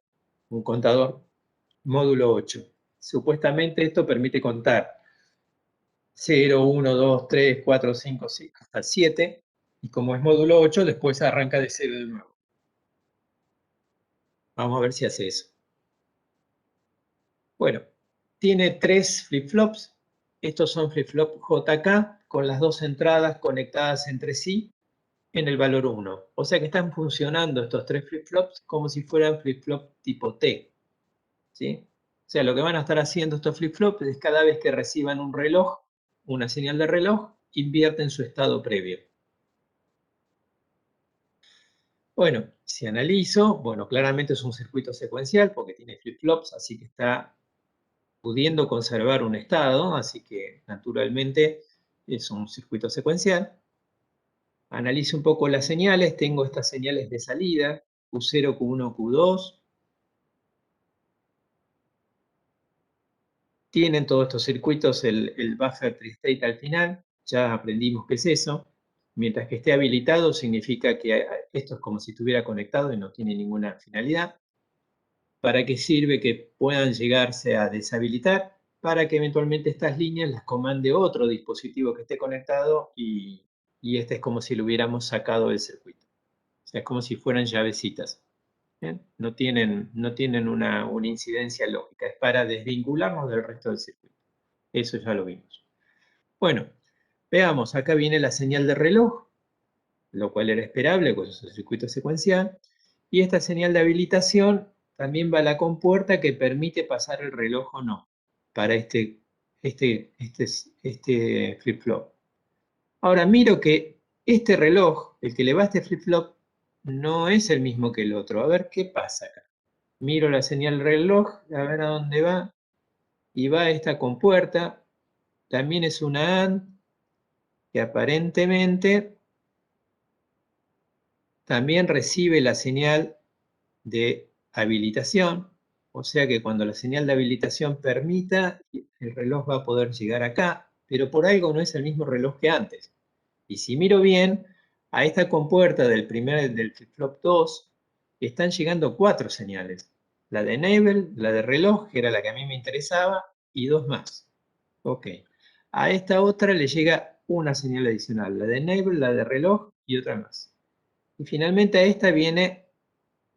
módulo 8. Supuestamente esto permite contar 0, 1, 2, 3, 4, 5, 6, hasta 7. Y como es módulo 8, después arranca de 0 de nuevo. Vamos a ver si hace eso. Bueno, tiene 3 flip-flops. Estos son flip-flop JK con las 2 entradas conectadas entre sí en el valor 1. O sea que están funcionando estos 3 flip-flops como si fueran flip-flop tipo T. ¿Sí? O sea, lo que van a estar haciendo estos flip-flops es cada vez que reciban un reloj, una señal de reloj, invierten su estado previo. Bueno, si analizo, bueno, claramente es un circuito secuencial porque tiene flip-flops, así que está pudiendo conservar un estado, así que naturalmente es un circuito secuencial. Analizo un poco las señales, tengo estas señales de salida, Q0, Q1, Q2. Tienen todos estos circuitos el buffer tri-state al final, ya aprendimos qué es eso. Mientras que esté habilitado significa que esto es como si estuviera conectado y no tiene ninguna finalidad. ¿Para qué sirve que puedan llegarse a deshabilitar? Para que eventualmente estas líneas las comande otro dispositivo que esté conectado y este es como si lo hubiéramos sacado del circuito. O sea, es como si fueran llavecitas. ¿Bien? No tienen una incidencia lógica, es para desvincularnos del resto del circuito. Eso ya lo vimos. Bueno, veamos, acá viene la señal de reloj, lo cual era esperable, pues es un circuito secuencial. Y esta señal de habilitación también va a la compuerta que permite pasar el reloj o no para este flip-flop. Ahora miro que este reloj, el que le va a este flip-flop, no es el mismo que el otro. A ver qué pasa acá. Miro la señal reloj, a ver a dónde va. Y va a esta compuerta. También es una AND que aparentemente también recibe la señal de habilitación, o sea que cuando la señal de habilitación permita, el reloj va a poder llegar acá, pero por algo no es el mismo reloj que antes. Y si miro bien, a esta compuerta del flip-flop 2, están llegando 4 señales. La de enable, la de reloj, que era la que a mí me interesaba, y 2 más. Ok. A esta otra le llega una señal adicional, la de enable, la de reloj y otra más. Y finalmente a esta viene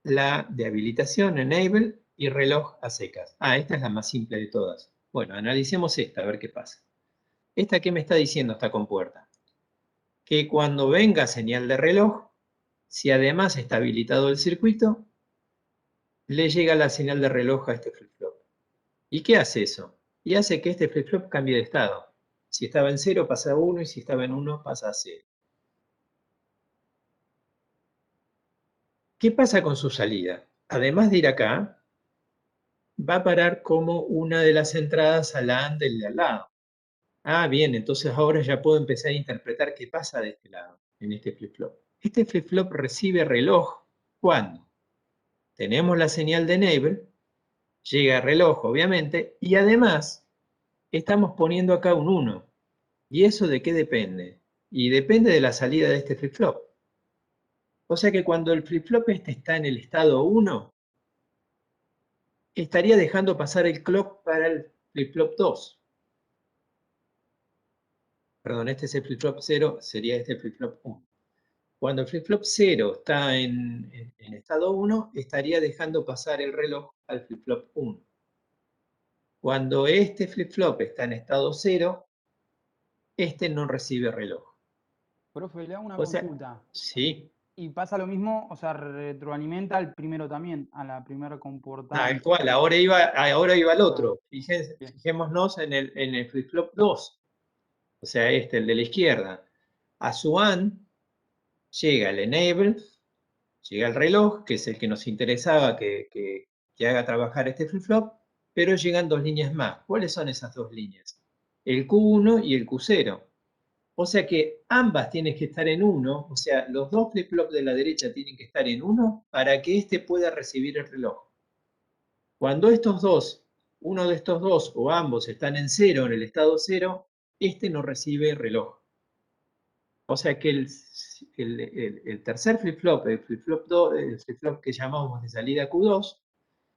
la de habilitación, enable, y reloj a secas. Esta es la más simple de todas. Bueno, analicemos esta, a ver qué pasa. ¿Esta qué me está diciendo esta compuerta? Que cuando venga señal de reloj, si además está habilitado el circuito, le llega la señal de reloj a este flip-flop. ¿Y qué hace eso? Y hace que este flip-flop cambie de estado. Si estaba en 0 pasa a 1 y si estaba en 1 pasa a 0. ¿Qué pasa con su salida? Además de ir acá, va a parar como una de las entradas a la AND del de al lado. Bien, entonces ahora ya puedo empezar a interpretar qué pasa de este lado, en este flip-flop. Este flip-flop recibe reloj. ¿Cuándo? Tenemos la señal de enable, llega reloj obviamente, y además estamos poniendo acá un 1. ¿Y eso de qué depende? Y depende de la salida de este flip-flop. O sea que cuando el flip-flop este está en el estado 1, estaría dejando pasar el clock para el flip-flop 2. Perdón, este es el flip-flop 0, sería este el flip-flop 1. Cuando el flip-flop 0 está en estado 1, estaría dejando pasar el reloj al flip-flop 1. Cuando este flip-flop está en estado 0, este no recibe reloj. Profe, le hago una O sea, consulta. sí, Y pasa lo mismo, o sea, retroalimenta al primero también, a la primera comportante. tal cual, ahora iba al otro. Bien. Fijémonos en el flip-flop 2, o sea, el de la izquierda. A su AND llega el enable, llega el reloj, que es el que nos interesaba que haga trabajar este flip-flop, pero llegan dos líneas más. ¿Cuáles son esas dos líneas? El Q1 y el Q0. O sea que ambas tienen que estar en 1, o sea, los dos flip-flops de la derecha tienen que estar en 1 para que éste pueda recibir el reloj. Cuando estos dos, uno de estos dos o ambos están en 0, en el estado 0, este no recibe reloj. O sea que el tercer flip-flop, el flip-flop 2, el flip-flop que llamamos de salida Q2,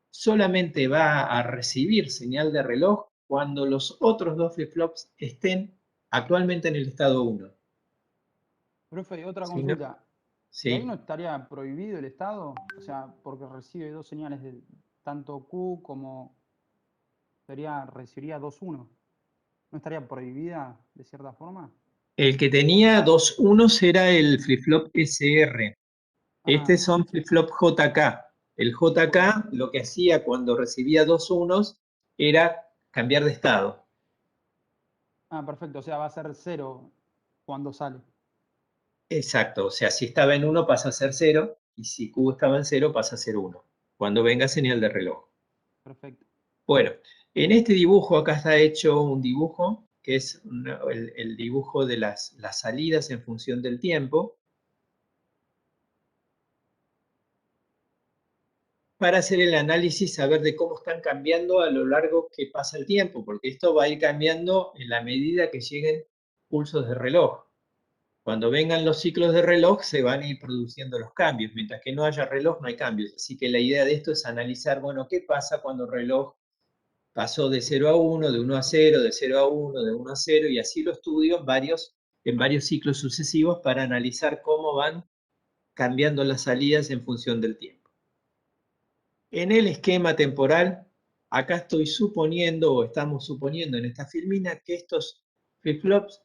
solamente va a recibir señal de reloj cuando los otros dos flip-flops estén actualmente en el estado 1. Profe, otra Si no, consulta. ¿Y ahí sí. no estaría prohibido el estado? O sea, porque recibe dos señales de tanto Q como recibiría 2-1. ¿No estaría prohibida de cierta forma? El que tenía dos unos era el flip-flop SR. Estos son flip-flop JK. El JK lo que hacía cuando recibía dos unos era cambiar de estado. Perfecto. O sea, va a ser 0 cuando sale. Exacto, o sea, si estaba en 1 pasa a ser 0 y si Q estaba en 0 pasa a ser 1, cuando venga señal de reloj. Perfecto. Bueno, en este dibujo acá está hecho un dibujo que es el dibujo de las salidas en función del tiempo, para hacer el análisis, saber de cómo están cambiando a lo largo que pasa el tiempo, porque esto va a ir cambiando en la medida que lleguen pulsos de reloj. Cuando vengan los ciclos de reloj se van a ir produciendo los cambios, mientras que no haya reloj no hay cambios. Así que la idea de esto es analizar, bueno, ¿qué pasa cuando el reloj pasó de 0 a 1, de 1 a 0, de 0 a 1, de 1 a 0, y así lo estudio en varios ciclos sucesivos para analizar cómo van cambiando las salidas en función del tiempo. En el esquema temporal, acá estoy suponiendo, o estamos suponiendo en esta filmina, que estos flip-flops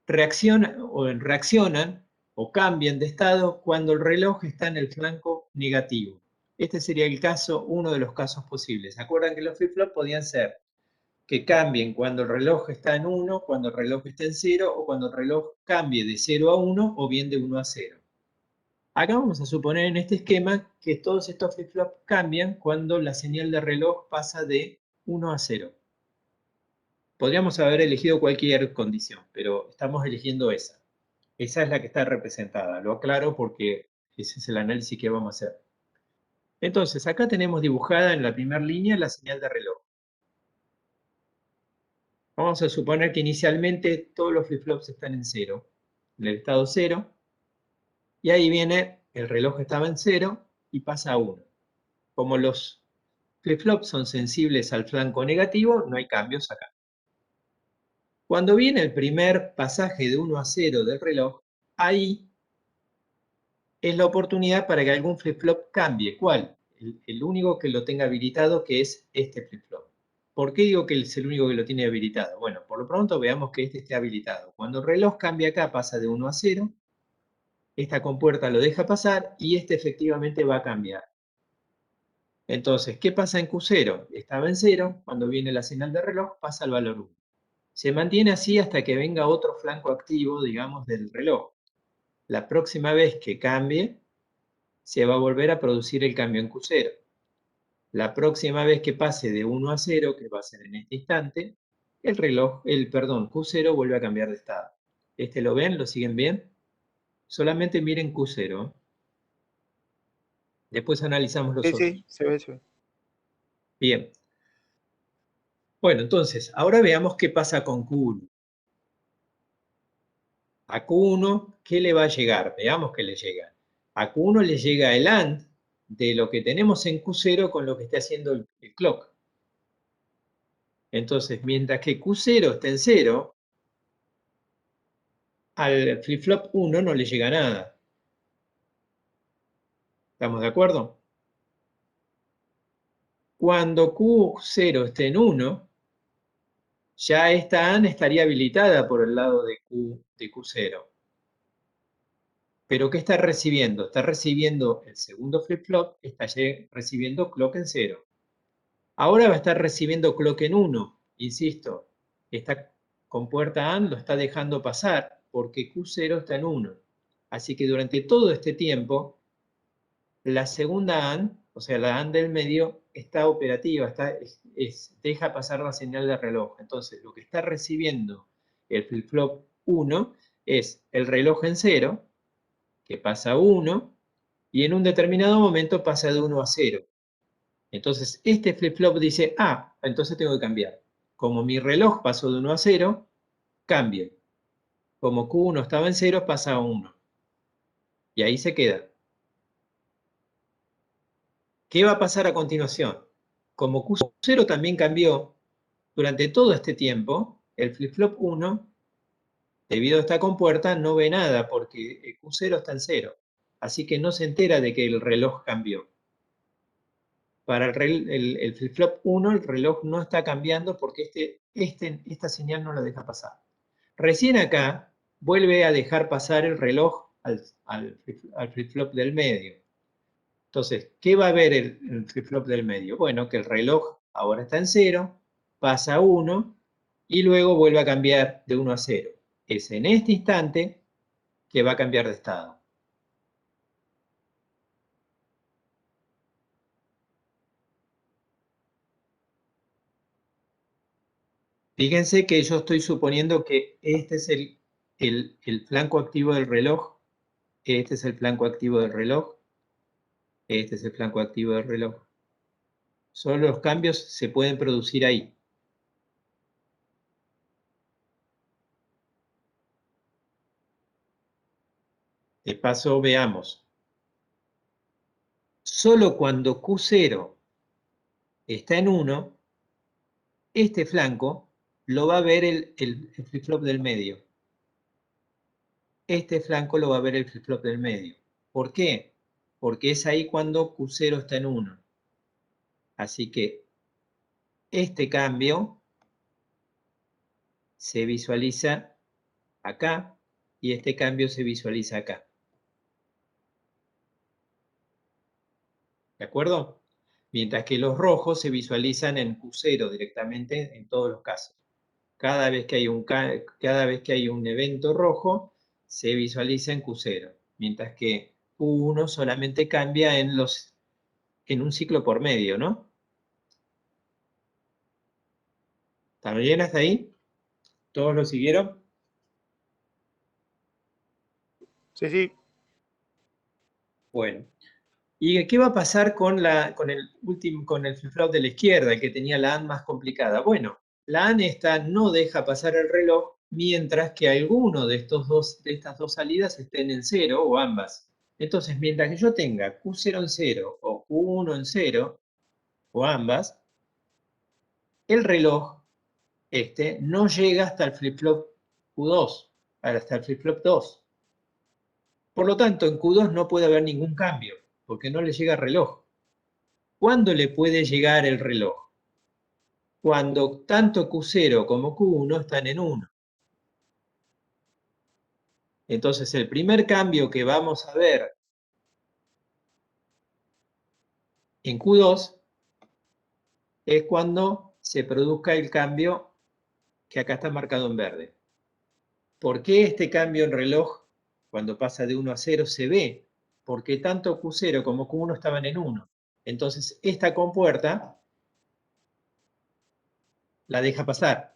reaccionan o cambian de estado cuando el reloj está en el flanco negativo. Este sería uno de los casos posibles. ¿Se acuerdan que los flip-flops podían ser que cambien cuando el reloj está en 1, cuando el reloj está en 0, o cuando el reloj cambie de 0 a 1 o bien de 1 a 0? Acá vamos a suponer en este esquema que todos estos flip-flops cambian cuando la señal de reloj pasa de 1 a 0. Podríamos haber elegido cualquier condición, pero estamos eligiendo esa. Esa es la que está representada. Lo aclaro porque ese es el análisis que vamos a hacer. Entonces, acá tenemos dibujada en la primera línea la señal de reloj. Vamos a suponer que inicialmente todos los flip-flops están en 0, en el estado 0, y ahí viene, el reloj estaba en 0 y pasa a 1. Como los flip-flops son sensibles al flanco negativo, no hay cambios acá. Cuando viene el primer pasaje de 1 a 0 del reloj, ahí es la oportunidad para que algún flip-flop cambie. ¿Cuál? El único que lo tenga habilitado, que es este flip-flop. ¿Por qué digo que es el único que lo tiene habilitado? Bueno, por lo pronto veamos que este esté habilitado. Cuando el reloj cambia acá, pasa de 1 a 0, esta compuerta lo deja pasar y este efectivamente va a cambiar. Entonces, ¿qué pasa en Q0? Estaba en 0, cuando viene la señal de reloj pasa al valor 1. Se mantiene así hasta que venga otro flanco activo, digamos, del reloj. La próxima vez que cambie, se va a volver a producir el cambio en Q0. La próxima vez que pase de 1 a 0, que va a ser en este instante, Q0 vuelve a cambiar de estado. ¿Lo ven? ¿Lo siguen bien? Solamente miren Q0. Después analizamos los otros. Sí, se ve. Bien. Bueno, entonces, ahora veamos qué pasa con Q1. A Q1, ¿qué le va a llegar? Veamos qué le llega. A Q1 le llega el AND de lo que tenemos en Q0 con lo que está haciendo el clock. Entonces, mientras que Q0 está en 0, al flip-flop 1 no le llega nada. ¿Estamos de acuerdo? Cuando Q0 esté en 1, ya esta AND estaría habilitada por el lado de Q0. Pero ¿qué está recibiendo? Está recibiendo el segundo flip-flop, está recibiendo clock en 0. Ahora va a estar recibiendo clock en 1, insisto. Esta compuerta AND lo está dejando pasar porque Q0 está en 1. Así que durante todo este tiempo, la segunda AND, o sea, la AND del medio, está operativa, deja pasar la señal de reloj. Entonces, lo que está recibiendo el flip-flop 1 es el reloj en 0, que pasa a 1, y en un determinado momento pasa de 1 a 0. Entonces, este flip-flop dice, entonces tengo que cambiar. Como mi reloj pasó de 1 a 0, cambio. Como Q1 estaba en 0, pasa a 1. Y ahí se queda. ¿Qué va a pasar a continuación? Como Q0 también cambió, durante todo este tiempo, el flip-flop 1, debido a esta compuerta, no ve nada porque el Q0 está en 0. Así que no se entera de que el reloj cambió. Para el flip-flop 1, el reloj no está cambiando porque esta señal no la deja pasar. Recién acá vuelve a dejar pasar el reloj al flip-flop del medio. Entonces, ¿qué va a ver el flip-flop del medio? Bueno, que el reloj ahora está en 0, pasa a 1 y luego vuelve a cambiar de 1 a 0. Es en este instante que va a cambiar de estado. Fíjense que yo estoy suponiendo que este es el flanco activo del reloj, este es el flanco activo del reloj, este es el flanco activo del reloj. Solo los cambios se pueden producir ahí. De paso, veamos. Solo cuando Q0 está en 1, este flanco lo va a ver el flip-flop del medio. Este flanco lo va a ver el flip-flop del medio. ¿Por qué? Porque es ahí cuando Q0 está en 1. Así que este cambio se visualiza acá y este cambio se visualiza acá. ¿De acuerdo? Mientras que los rojos se visualizan en Q0 directamente en todos los casos. Cada vez que hay un evento rojo, se visualiza en Q0, mientras que Q1 solamente cambia en un ciclo por medio, ¿no? ¿Están bien hasta ahí? ¿Todos lo siguieron? Sí, sí. Bueno. ¿Y qué va a pasar con el flip-flop de la izquierda, el que tenía la AND más complicada? Bueno, la AND esta no deja pasar el reloj mientras que alguno de estas dos salidas estén en 0 o ambas. Entonces, mientras que yo tenga Q0 en 0 o Q1 en 0 o ambas, el reloj no llega hasta el flip-flop Q2, hasta el flip-flop 2. Por lo tanto, en Q2 no puede haber ningún cambio, porque no le llega el reloj. ¿Cuándo le puede llegar el reloj? Cuando tanto Q0 como Q1 están en 1. Entonces, el primer cambio que vamos a ver en Q2 es cuando se produzca el cambio que acá está marcado en verde. ¿Por qué este cambio en reloj, cuando pasa de 1 a 0, se ve? Porque tanto Q0 como Q1 estaban en 1. Entonces, esta compuerta la deja pasar.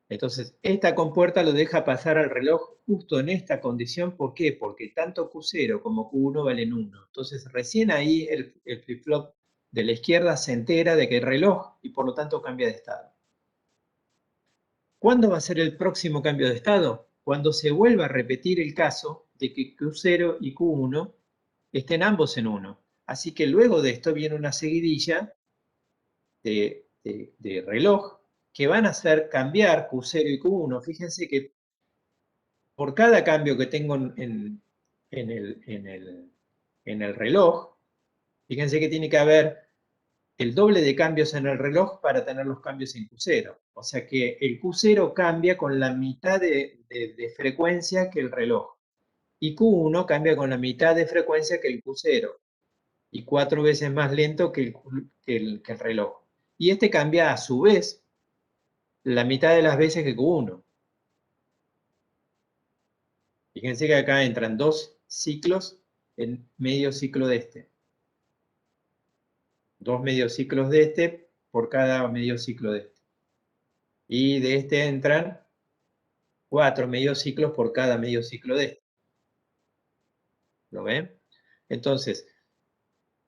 Entonces, esta compuerta lo deja pasar al reloj justo en esta condición. ¿Por qué? Porque tanto Q0 como Q1 valen 1. Entonces, recién ahí el flip-flop de la izquierda se entera de que hay reloj y por lo tanto cambia de estado. ¿Cuándo va a ser el próximo cambio de estado? Cuando se vuelva a repetir el caso de que Q0 y Q1 estén ambos en 1. Así que luego de esto viene una seguidilla de reloj que van a hacer cambiar Q0 y Q1. Fíjense que por cada cambio que tengo en en el reloj, fíjense que tiene que haber el doble de cambios en el reloj para tener los cambios en Q0. O sea que el Q0 cambia con la mitad de frecuencia que el reloj. Y Q1 cambia con la mitad de frecuencia que el Q0. Y 4 veces más lento que el reloj. Y este cambia a su vez la mitad de las veces que Q1. Fíjense que acá entran 2 ciclos en medio ciclo de este. 2 medios ciclos de este por cada medio ciclo de este. Y de este entran 4 medios ciclos por cada medio ciclo de este. ¿Lo ven? Entonces,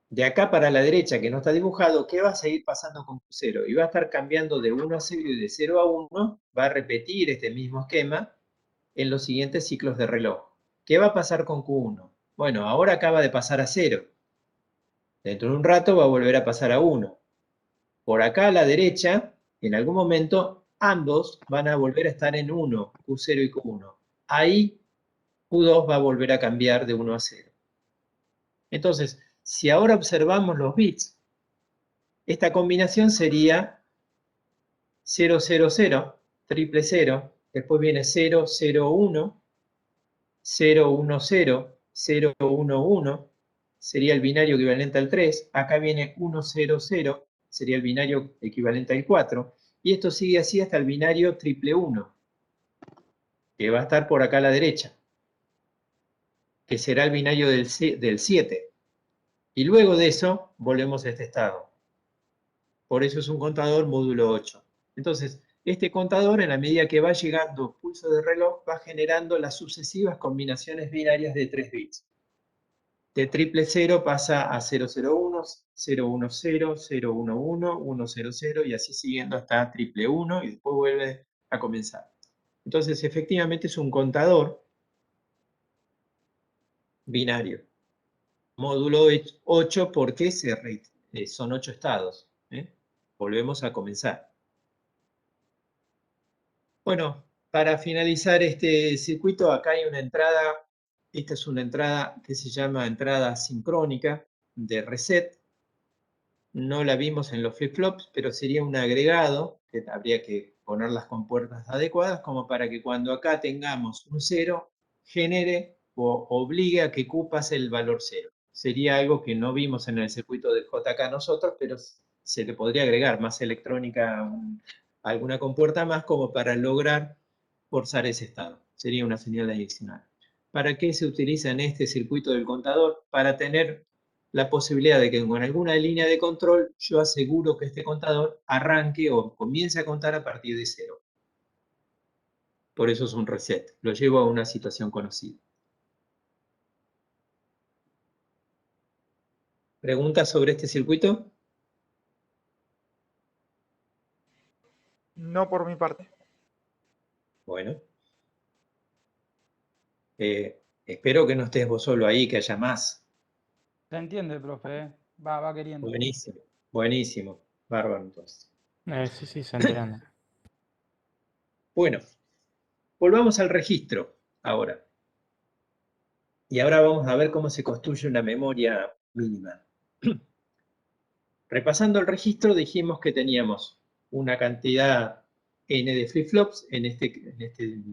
de acá para la derecha, que no está dibujado, ¿qué va a seguir pasando con Q0? Y va a estar cambiando de 1 a 0 y de 0 a 1, va a repetir este mismo esquema en los siguientes ciclos de reloj. ¿Qué va a pasar con Q1? Bueno, ahora acaba de pasar a 0. Dentro de un rato va a volver a pasar a 1. Por acá a la derecha, en algún momento, ambos van a volver a estar en 1, Q0 y Q1. Ahí Q2 va a volver a cambiar de 1 a 0. Entonces, si ahora observamos los bits, esta combinación sería 0, 0, 0, triple 0, después viene 0, 0, 1, 0, 1, 0, 0, 1, 1, sería el binario equivalente al 3, acá viene 1, 0, 0, sería el binario equivalente al 4, y esto sigue así hasta el binario triple 1, que va a estar por acá a la derecha, que será el binario del 7. Y luego de eso, volvemos a este estado. Por eso es un contador módulo 8. Entonces, este contador, en la medida que va llegando pulso de reloj, va generando las sucesivas combinaciones binarias de 3 bits. De triple 0 pasa a 001, 010, 011, 100 y así siguiendo hasta triple 1 y después vuelve a comenzar. Entonces, efectivamente es un contador binario. Módulo 8 porque son 8 estados. Volvemos a comenzar. Bueno, para finalizar este circuito, acá hay una entrada. Esta es una entrada que se llama entrada sincrónica de reset. No la vimos en los flip-flops, pero sería un agregado que habría que poner las compuertas adecuadas como para que cuando acá tengamos un 0, genere o obligue a que Q pase el valor 0. Sería algo que no vimos en el circuito de JK nosotros, pero se le podría agregar más electrónica, alguna compuerta más como para lograr forzar ese estado. Sería una señal adicional. ¿Para qué se utiliza en este circuito del contador? Para tener la posibilidad de que con alguna línea de control yo aseguro que este contador arranque o comience a contar a partir de 0. Por eso es un reset. Lo llevo a una situación conocida. ¿Preguntas sobre este circuito? No por mi parte. Bueno. Espero que no estés vos solo ahí, que haya más. Se entiende, profe, ¿eh? Va queriendo. Buenísimo, buenísimo. Bárbaro entonces. Sí, se entiende. Bueno, volvamos al registro ahora. Y ahora vamos a ver cómo se construye una memoria mínima. Repasando el registro, dijimos que teníamos una cantidad n de flip-flops. En este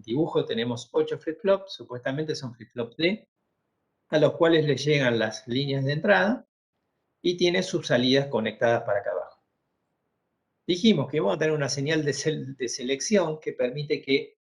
dibujo tenemos 8 flip-flops, supuestamente son flip-flops D, a los cuales le llegan las líneas de entrada y tiene sus salidas conectadas para acá abajo. Dijimos que vamos a tener una señal de selección que permite que